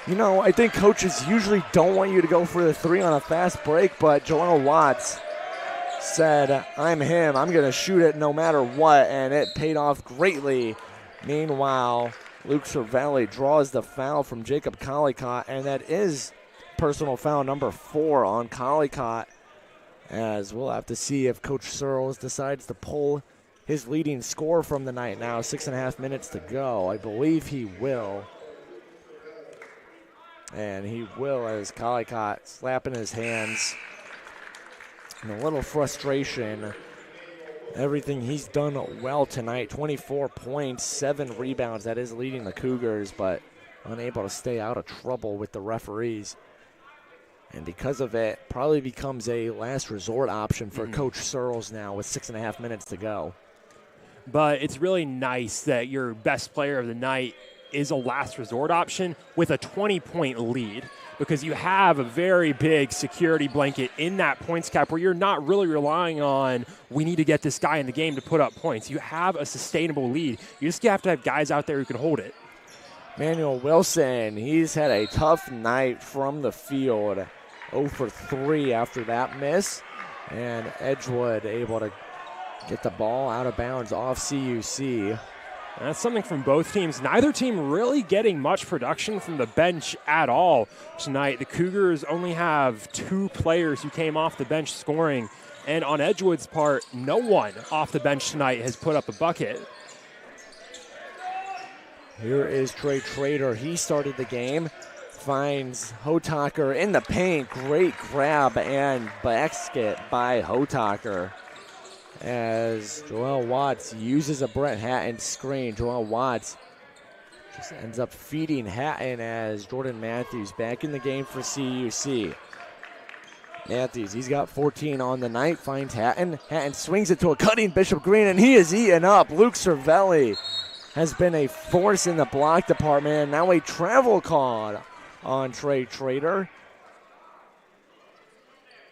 I think coaches usually don't want you to go for the 3 on a fast break, but Joel Watts said, I'm him. I'm going to shoot it no matter what, and it paid off greatly. Meanwhile, Luke Cervelli draws the foul from Jacob Collicott, and that is personal foul number 4 on Collicott, as we'll have to see if Coach Searles decides to pull his leading score from the night now. 6.5 minutes to go. I believe he will. And he will, as Collicott slapping his hands and a little frustration. Everything he's done well tonight. 24 points, 7 rebounds. That is leading the Cougars, but unable to stay out of trouble with the referees. And because of it, probably becomes a last resort option for Coach Searles now with 6.5 minutes to go. But it's really nice that your best player of the night is a last resort option with a 20-point lead, because you have a very big security blanket in that points cap where you're not really relying on, we need to get this guy in the game to put up points. You have a sustainable lead. You just have to have guys out there who can hold it. Manuel Wilson, he's had a tough night from the field. 0 for 3 after that miss. And Edgewood able to get the ball out of bounds off CUC. That's something from both teams. Neither team really getting much production from the bench at all tonight. The Cougars only have 2 players who came off the bench scoring. And on Edgewood's part, no one off the bench tonight has put up a bucket. Here is Trey Trader. He started the game. Finds Hotaker in the paint. Great grab and basket by Hotaker, as Joel Watts uses a Brett Hatton screen. Joel Watts just ends up feeding Hatton as Jordan Matthews back in the game for CUC. Matthews, he's got 14 on the night, finds Hatton. Hatton swings it to a cutting Bishop Green, and he is eaten up. Luke Cervelli has been a force in the block department, and now a travel call on Trey Trader.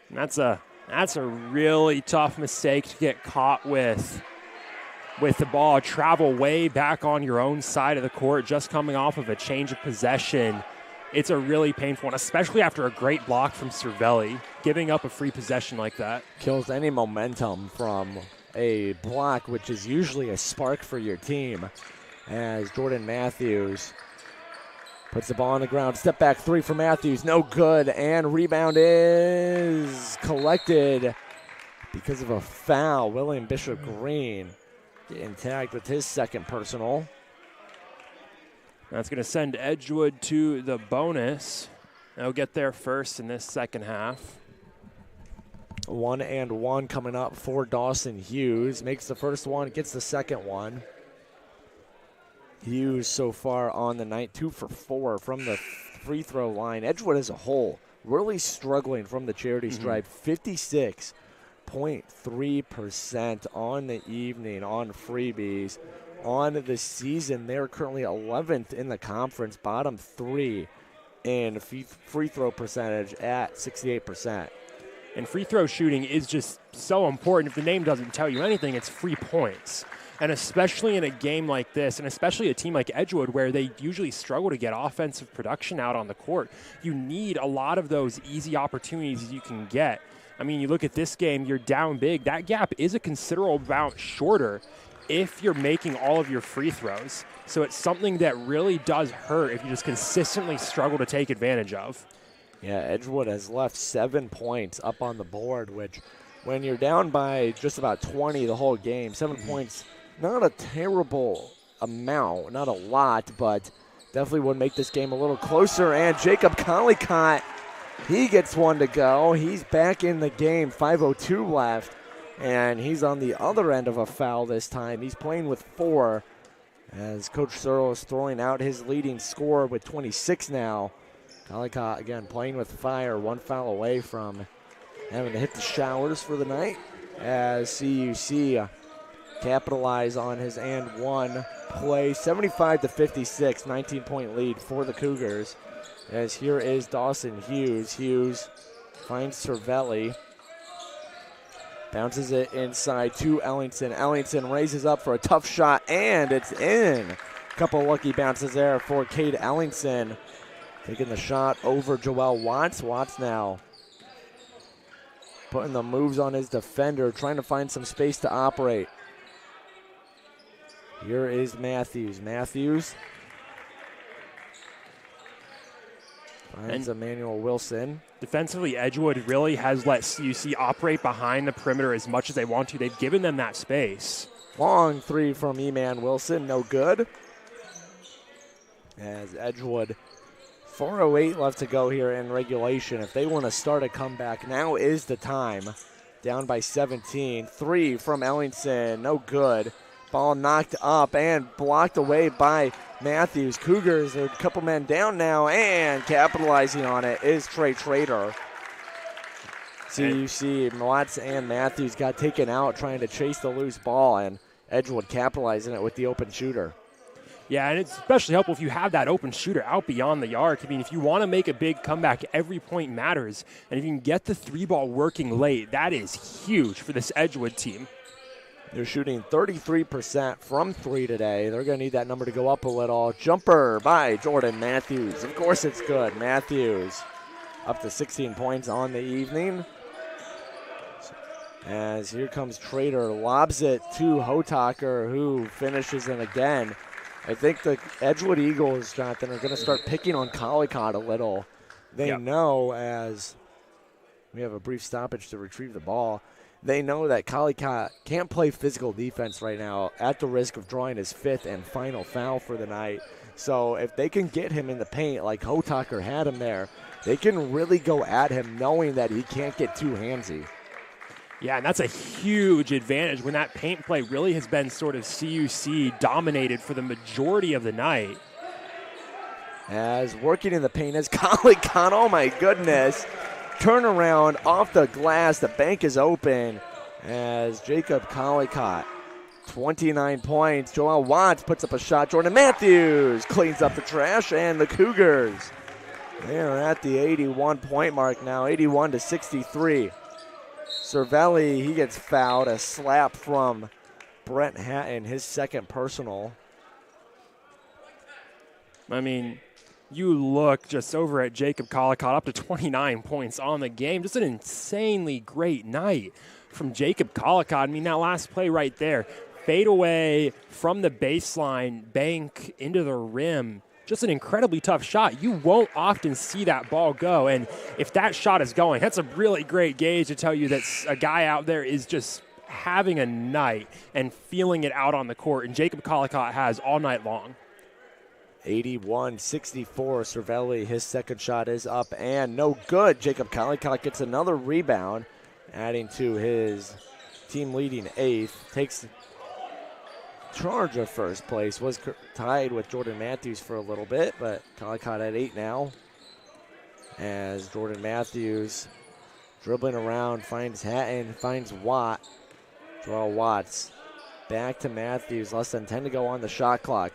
That's a really tough mistake to get caught with the ball. Travel way back on your own side of the court, just coming off of a change of possession. It's a really painful one, especially after a great block from Cervelli. Giving up a free possession like that kills any momentum from a block, which is usually a spark for your team, as Jordan Matthews puts the ball on the ground. Step back 3 for Matthews. No good. And rebound is collected because of a foul. William Bishop Green getting tagged with his second personal. That's going to send Edgewood to the bonus. They'll get there first in this second half. 1-and-1 coming up for Dawson Hughes. Makes the first one, gets the second one. Hughes so far on the night, 2 for 4 from the free throw line. Edgewood as a whole really struggling from the charity stripe. 56.3% on the evening on freebies. On the season, they're currently 11th in the conference, bottom 3 in free throw percentage at 68%. And free throw shooting is just so important. If the name doesn't tell you anything, it's free points. And especially in a game like this, and especially a team like Edgewood where they usually struggle to get offensive production out on the court, you need a lot of those easy opportunities you can get. I mean, you look at this game, you're down big. That gap is a considerable amount shorter if you're making all of your free throws. So it's something that really does hurt if you just consistently struggle to take advantage of. Yeah, Edgewood has left 7 points up on the board, which when you're down by just about 20 the whole game, 7 points, not a terrible amount, not a lot, but definitely would make this game a little closer. And Jacob Collicott, he gets one to go. He's back in the game, 5:02 left, and he's on the other end of a foul this time. He's playing with 4 as Coach Searle is throwing out his leading scorer with 26 now. Collicott, again, playing with fire, 1 foul away from having to hit the showers for the night as CUC capitalize on his and one play. 75-56, 19-point lead for the Cougars. As here is Dawson Hughes. Hughes finds Cervelli. Bounces it inside to Ellington. Ellington raises up for a tough shot, and it's in. Couple lucky bounces there for Cade Ellington. Taking the shot over Joel Watts. Watts now putting the moves on his defender, trying to find some space to operate. Here is Matthews. Matthews Finds Emmanuel Wilson. Defensively, Edgewood really has let CUC operate behind the perimeter as much as they want to. They've given them that space. Long three from E-Man Wilson, no good. As Edgewood, 4:08 left to go here in regulation. If they want to start a comeback, now is the time. Down by 17. Three from Ellingson, no good. Ball knocked up and blocked away by Matthews. Cougars are a couple men down now, and capitalizing on it is Trey Trader. CUC, Watts and Matthews got taken out trying to chase the loose ball, and Edgewood capitalizing it with the open shooter. Yeah, and it's especially helpful if you have that open shooter out beyond the arc. I mean, if you want to make a big comeback, every point matters. And if you can get the three ball working late, that is huge for this Edgewood team. They're shooting 33% from three today. They're going to need that number to go up a little. Jumper by Jordan Matthews. Of course it's good. Matthews up to 16 points on the evening. As here comes Trader, lobs it to Hotaker, who finishes it again. I think the Edgewood Eagles, Jonathan, are going to start picking on Collicott a little. They know, as we have a brief stoppage to retrieve the ball, they know that Collicott can't play physical defense right now at the risk of drawing his fifth and final foul for the night. So if they can get him in the paint like Hotaker had him there, they can really go at him knowing that he can't get too handsy. Yeah, and that's a huge advantage when that paint play really has been sort of CUC dominated for the majority of the night. As working in the paint is Collicott, oh my goodness. Turnaround off the glass, the bank is open as Jacob Collicott, 29 points. Joel Watts puts up a shot. Jordan Matthews cleans up the trash, and the Cougars, they are at the 81-point mark now, 81-63. Cervelli, he gets fouled, a slap from Brent Hatton, his second personal. I mean, you look just over at Jacob Collicott, up to 29 points on the game. Just an insanely great night from Jacob Collicott. I mean, that last play right there, fade away from the baseline, bank into the rim. Just an incredibly tough shot. You won't often see that ball go, and if that shot is going, that's a really great gauge to tell you that a guy out there is just having a night and feeling it out on the court, and Jacob Collicott has all night long. 81-64, Cervelli, his second shot is up and no good. Jacob Collicott gets another rebound, adding to his team-leading eighth, takes charge of first place, was tied with Jordan Matthews for a little bit, but Collicott at 8 now. As Jordan Matthews dribbling around, finds Hatton, finds Watt. Joel Watts back to Matthews, less than 10 to go on the shot clock.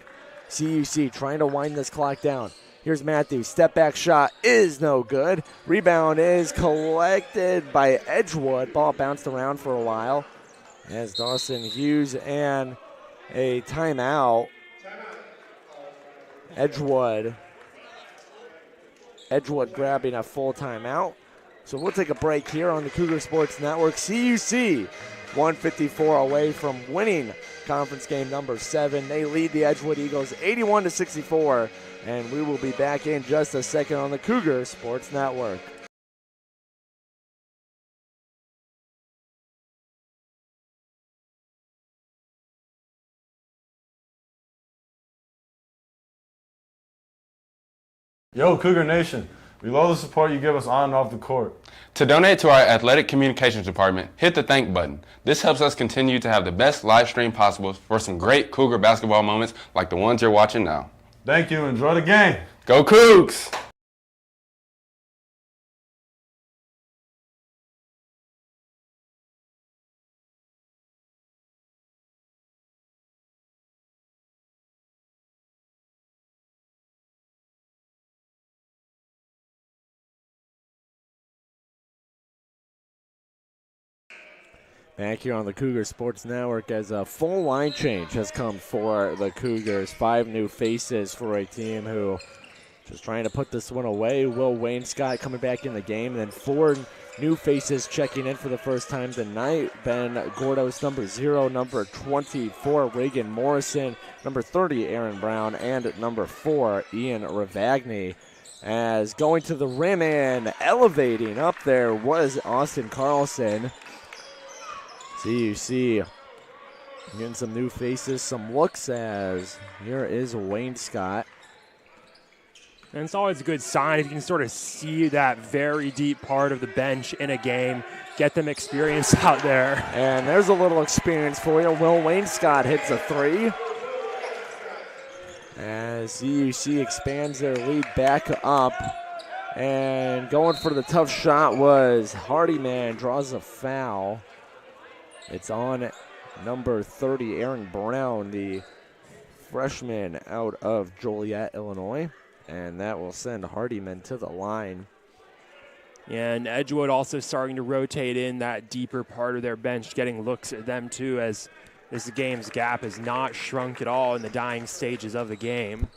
CUC trying to wind this clock down. Here's Matthews, step back shot is no good. Rebound is collected by Edgewood. Ball bounced around for a while as Dawson Hughes and a timeout. Edgewood grabbing a full timeout. So we'll take a break here on the Cougar Sports Network. CUC 154 away from winning conference game number 7. They lead the Edgewood Eagles 81-64, and we will be back in just a second on the Cougar Sports Network. Yo, Cougar Nation, we love the support you give us on and off the court. To donate to our athletic communications department, hit the thank button. This helps us continue to have the best live stream possible for some great Cougar basketball moments like the ones you're watching now. Thank you. Enjoy the game. Go Cougs! Back here on the Cougar Sports Network as a full line change has come for the Cougars. 5 new faces for a team who just trying to put this one away. Will Wainscott coming back in the game, and then 4 new faces checking in for the first time tonight. Ben Gordos, number 0, number 24, Reagan Morrison, number 30, Aaron Brown, and number 4, Ian Ravagny. as going to the rim and elevating up there was Austin Carlson. CUC getting some new faces, some looks, as here is Wayne Scott. And it's always a good sign if you can sort of see that very deep part of the bench in a game, get them experience out there. And there's a little experience for you. Will Wayne Scott hits a three, as CUC expands their lead back up. And going for the tough shot was Hardyman, draws a foul. It's on number 30, Aaron Brown, the freshman out of Joliet, Illinois. And that will send Hardyman to the line. And Edgewood also starting to rotate in that deeper part of their bench, getting looks at them too, as this game's gap has not shrunk at all in the dying stages of the game.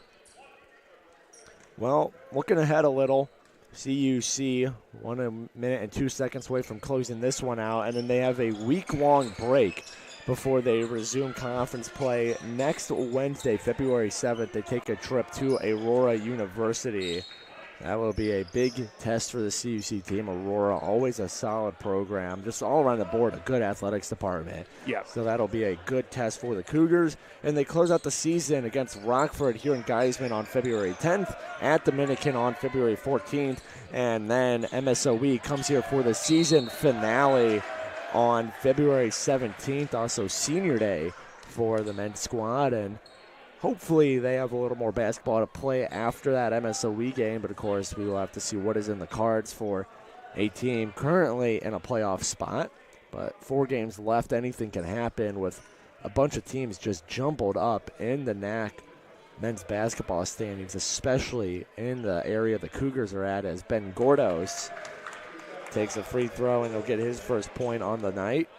Well, looking ahead a little, CUC 1 minute and 2 seconds away from closing this one out, and then they have a week-long break before they resume conference play next Wednesday, February 7th. They take a trip to Aurora University. That will be a big test for the CUC team. Aurora, always a solid program, just all around the board, a good athletics department. Yeah. So that'll be a good test for the Cougars. And they close out the season against Rockford here in Geisman on February 10th, at Dominican on February 14th, and then MSOE comes here for the season finale on February 17th, also Senior Day for the men's squad. And hopefully they have a little more basketball to play after that MSOE game, but of course we will have to see what is in the cards for a team currently in a playoff spot. But 4 games left, anything can happen with a bunch of teams just jumbled up in the NAC men's basketball standings, especially in the area the Cougars are at, as Ben Gordos takes a free throw and he'll get his first point on the night.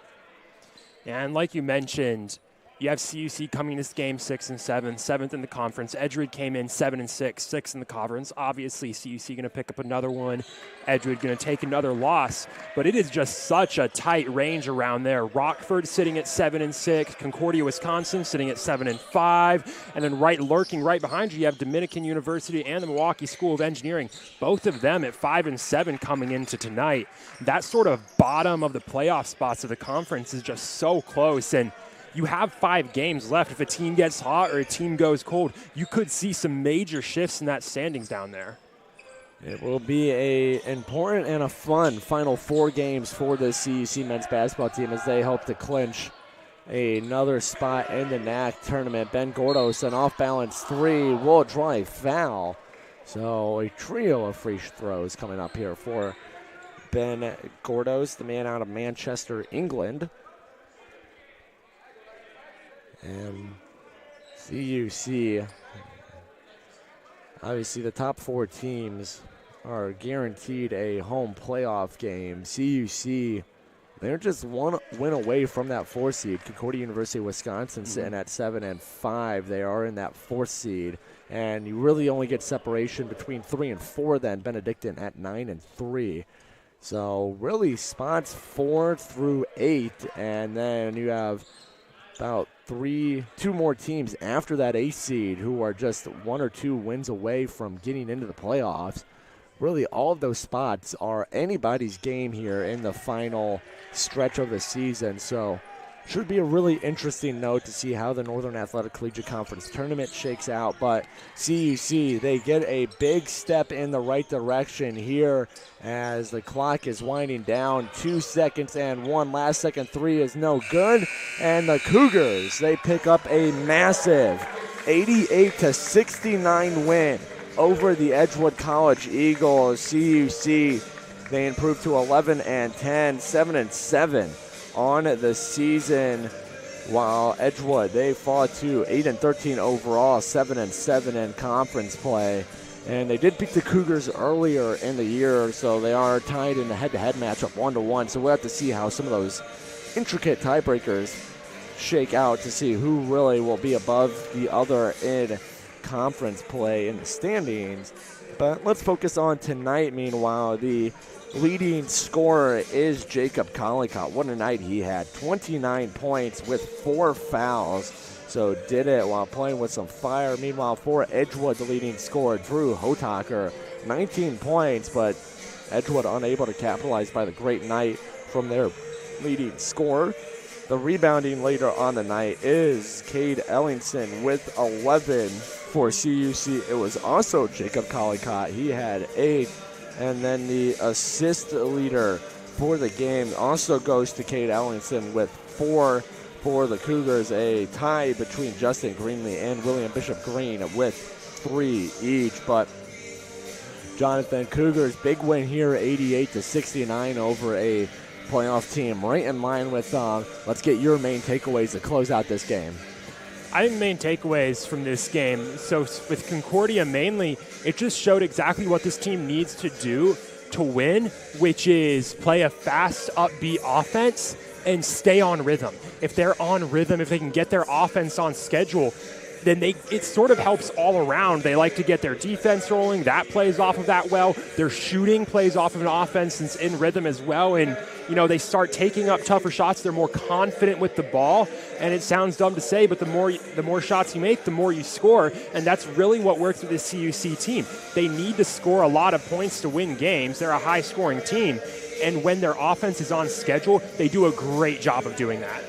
And like you mentioned, you have CUC coming this game 6-7, 7th in the conference. Edgewood came in 7-6, 6th in the conference. Obviously, CUC going to pick up another one. Edgewood going to take another loss. But it is just such a tight range around there. Rockford sitting at 7-6, Concordia, Wisconsin sitting at 7-5, and then lurking right behind you have Dominican University and the Milwaukee School of Engineering. Both of them at 5-7 coming into tonight. That sort of bottom of the playoff spots of the conference is just so close, and you have 5 games left. If a team gets hot or a team goes cold, you could see some major shifts in that standings down there. It will be a important and a fun final 4 games for the CUC men's basketball team as they hope to clinch another spot in the NAC tournament. Ben Gordos, an off-balance 3, will draw a foul. So a trio of free throws coming up here for Ben Gordos, the man out of Manchester, England. And CUC, obviously the top 4 teams are guaranteed a home playoff game. CUC, they're just one win away from that 4th seed. Concordia University of Wisconsin sitting at 7-5. They are in that 4th seed. And you really only get separation between 3 and 4 then. Benedictine at 9-3. So really spots 4 through 8. And then you have about 2 more teams after that 8th seed who are just 1 or 2 wins away from getting into the playoffs. Really, all of those spots are anybody's game here in the final stretch of the season. So should be a really interesting note to see how the Northern Athletic Collegiate Conference tournament shakes out. But CUC, they get a big step in the right direction here as the clock is winding down. 2 seconds and 1 last second 3 is no good. And the Cougars, they pick up a massive 88-69 win over the Edgewood College Eagles. CUC, they improve to 11-10, 7-7 on the season, while Edgewood, they fall to 8-13 overall, 7-7 in conference play. And they did beat the Cougars earlier in the year, so they are tied in the head-to-head matchup 1-1. So we'll have to see how some of those intricate tiebreakers shake out to see who really will be above the other in conference play in the standings. But let's focus on tonight. Meanwhile, the leading scorer is Jacob Collicott. What a night he had. 29 points with 4 fouls. So did it while playing with some fire. Meanwhile, for Edgewood, the leading scorer, Drew Hotaker, 19 points, but Edgewood unable to capitalize by the great night from their leading scorer. The rebounding later on the night is Cade Ellingson with 11 for CUC. It was also Jacob Collicott. He had 8. And then the assist leader for the game also goes to Cade Ellingson with 4 for the Cougars. A tie between Justin Greenlee and William Bishop Green with 3 each. But Jonathan, Cougars big win here, 88-69 over a playoff team, right in line with let's get your main takeaways to close out this game. I think main takeaways from this game, so with Concordia mainly, it just showed exactly what this team needs to do to win, which is play a fast, upbeat offense and stay on rhythm. If they're on rhythm, if they can get their offense on schedule, then it sort of helps all around. They like to get their defense rolling. That plays off of that well. Their shooting plays off of an offense that's in rhythm as well. And, they start taking up tougher shots. They're more confident with the ball. And it sounds dumb to say, but the more shots you make, the more you score. And that's really what works with this CUC team. They need to score a lot of points to win games. They're a high-scoring team. And when their offense is on schedule, they do a great job of doing that.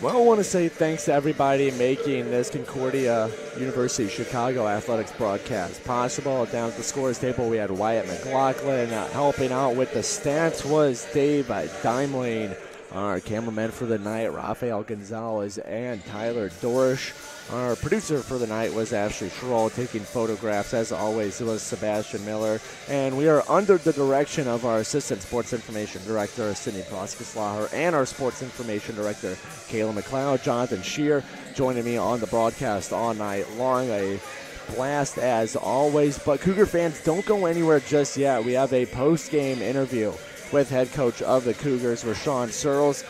Well, I want to say thanks to everybody making this Concordia University Chicago athletics broadcast possible. Down at the scores table, we had Wyatt McLaughlin. Helping out with the stats was Dave Dimeling. Our cameraman for the night, Rafael Gonzalez and Tyler Dorsch. Our producer for the night was Ashley Schroll. Taking photographs, as always, it was Sebastian Miller. And we are under the direction of our Assistant Sports Information Director, Sydney Proskislaher, and our Sports Information Director, Kayla McLeod. Jonathan Shear joining me on the broadcast all night long. A blast as always. But Cougar fans, don't go anywhere just yet. We have a post-game interview with head coach of the Cougars, Rashawn Searles.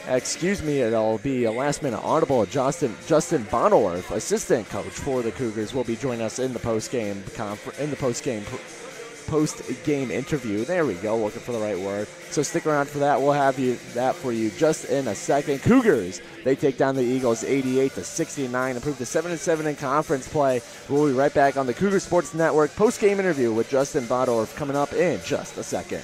It'll be a last-minute audible. Justin Bonnelorth, assistant coach for the Cougars, will be joining us in the post-game interview. There we go, looking for the right word. So stick around for that. We'll have that for you just in a second. Cougars, they take down the Eagles 88-69, improve to 7-7 in conference play. We'll be right back on the Cougar Sports Network post-game interview with Justin Bonnelorth coming up in just a second.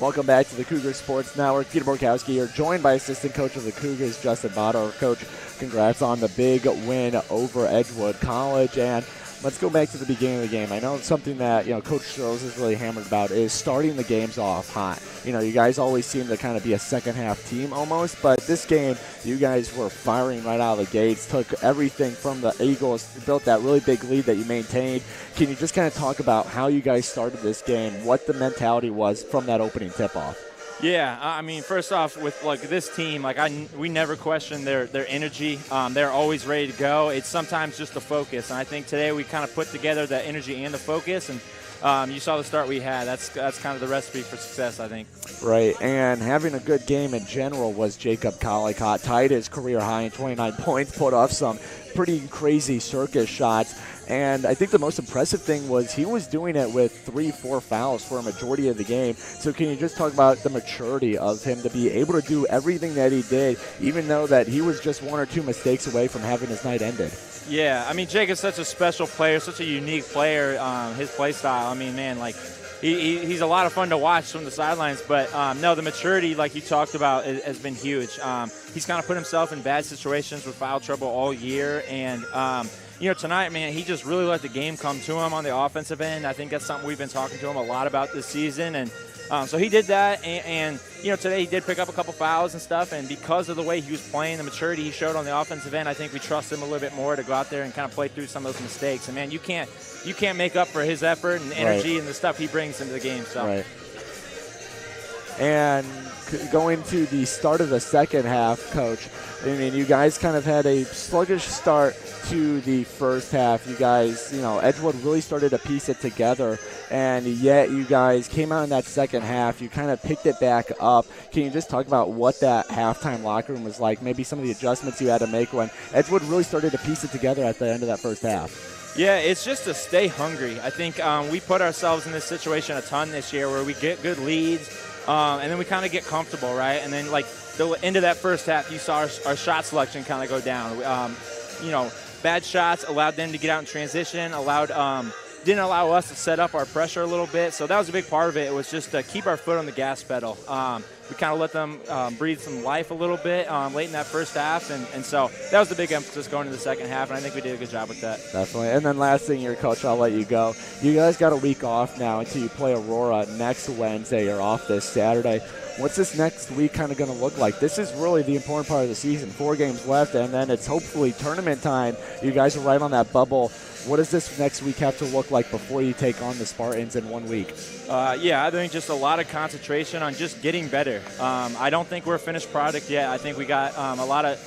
Welcome back to the Cougar Sports Network. Peter Borkowski here, joined by assistant coach of the Cougars, Justin Bonnelorth. Coach, congrats on the big win over Edgewood College. And let's go back to the beginning of the game. I know it's something that Coach Searles is really hammered about is starting the games off hot. You guys always seem to kind of be a second half team almost, but this game you guys were firing right out of the gates, took everything from the Eagles, built that really big lead that you maintained. Can you just kind of talk about how you guys started this game, what the mentality was from that opening tip-off? Yeah, I mean, first off, with this team, we never question their energy. They're always ready to go. It's sometimes just the focus, and I think today we kind of put together the energy and the focus, and you saw the start we had. That's kind of the recipe for success, I think. Right, and having a good game in general was Jacob Collicott. Tied his career high in 29 points, put off some pretty crazy circus shots. And I think the most impressive thing was he was doing it with 3-4 fouls for a majority of the game. So can you just talk about the maturity of him to be able to do everything that he did, even though that he was just 1 or 2 mistakes away from having his night ended? Yeah, I mean, Jacob's such a special player, such a unique player, his play style. I mean, man, like, he's a lot of fun to watch from the sidelines. But, no, the maturity, like you talked about, has been huge. He's kind of put himself in bad situations with foul trouble all year. And, tonight, man, he just really let the game come to him on the offensive end. I think that's something we've been talking to him a lot about this season. And so he did that. And, today he did pick up a couple fouls and stuff. And because of the way he was playing, the maturity he showed on the offensive end, I think we trust him a little bit more to go out there and kind of play through some of those mistakes. And, man, you can't make up for his effort and energy and the stuff he brings into the game. So. Right. And going to the start of the second half, Coach, I mean, you guys kind of had a sluggish start to the first half. You guys, Edgewood really started to piece it together, and yet you guys came out in that second half. You kind of picked it back up. Can you just talk about what that halftime locker room was like, maybe some of the adjustments you had to make when Edgewood really started to piece it together at the end of that first half? Yeah, it's just to stay hungry. I think we put ourselves in this situation a ton this year where we get good leads, and then we kind of get comfortable, right? And then, like, the end of that first half, you saw our shot selection kind of go down. Bad shots allowed them to get out in transition, didn't allow us to set up our pressure a little bit. So that was a big part of it. It was just to keep our foot on the gas pedal. We kind of let them breathe some life a little bit late in that first half. And so that was the big emphasis going into the second half, and I think we did a good job with that. Definitely. And then last thing here, Coach, I'll let you go. You guys got a week off now until you play Aurora next Wednesday. You're off this Saturday. What's this next week kind of going to look like? This is really the important part of the season. 4 games left, and then it's hopefully tournament time. You guys are right on that bubble. What does this next week have to look like before you take on the Spartans in 1 week? I think just a lot of concentration on just getting better. I don't think we're a finished product yet. I think we got a lot of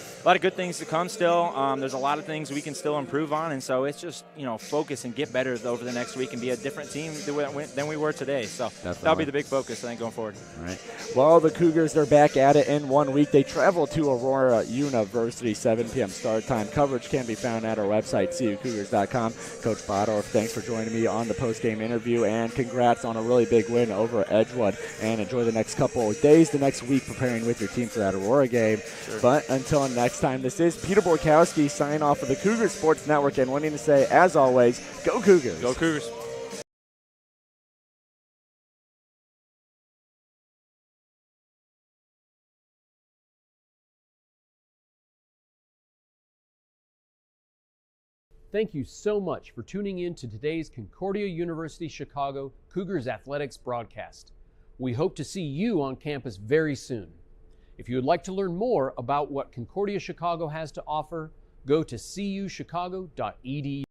good things to come still. There's a lot of things we can still improve on, and so it's just, focus and get better over the next week and be a different team than we were today. So that'll be the big focus, I think, going forward. All right. Well, the Cougars are back at it in 1 week. They travel to Aurora University, 7 p.m. start time. Coverage can be found at our website, CUCougars.com. Coach Bottorff, thanks for joining me on the post-game interview, and congrats on a really big win over Edgewood. And enjoy the next couple of days, the next week, preparing with your team for that Aurora game. Sure. But until next time, this is Peter Borkowski signing off of the Cougar Sports Network and wanting to say, as always, go Cougars. Go Cougars. Thank you so much for tuning in to today's Concordia University Chicago Cougars Athletics broadcast. We hope to see you on campus very soon. If you would like to learn more about what Concordia Chicago has to offer, go to cuchicago.edu.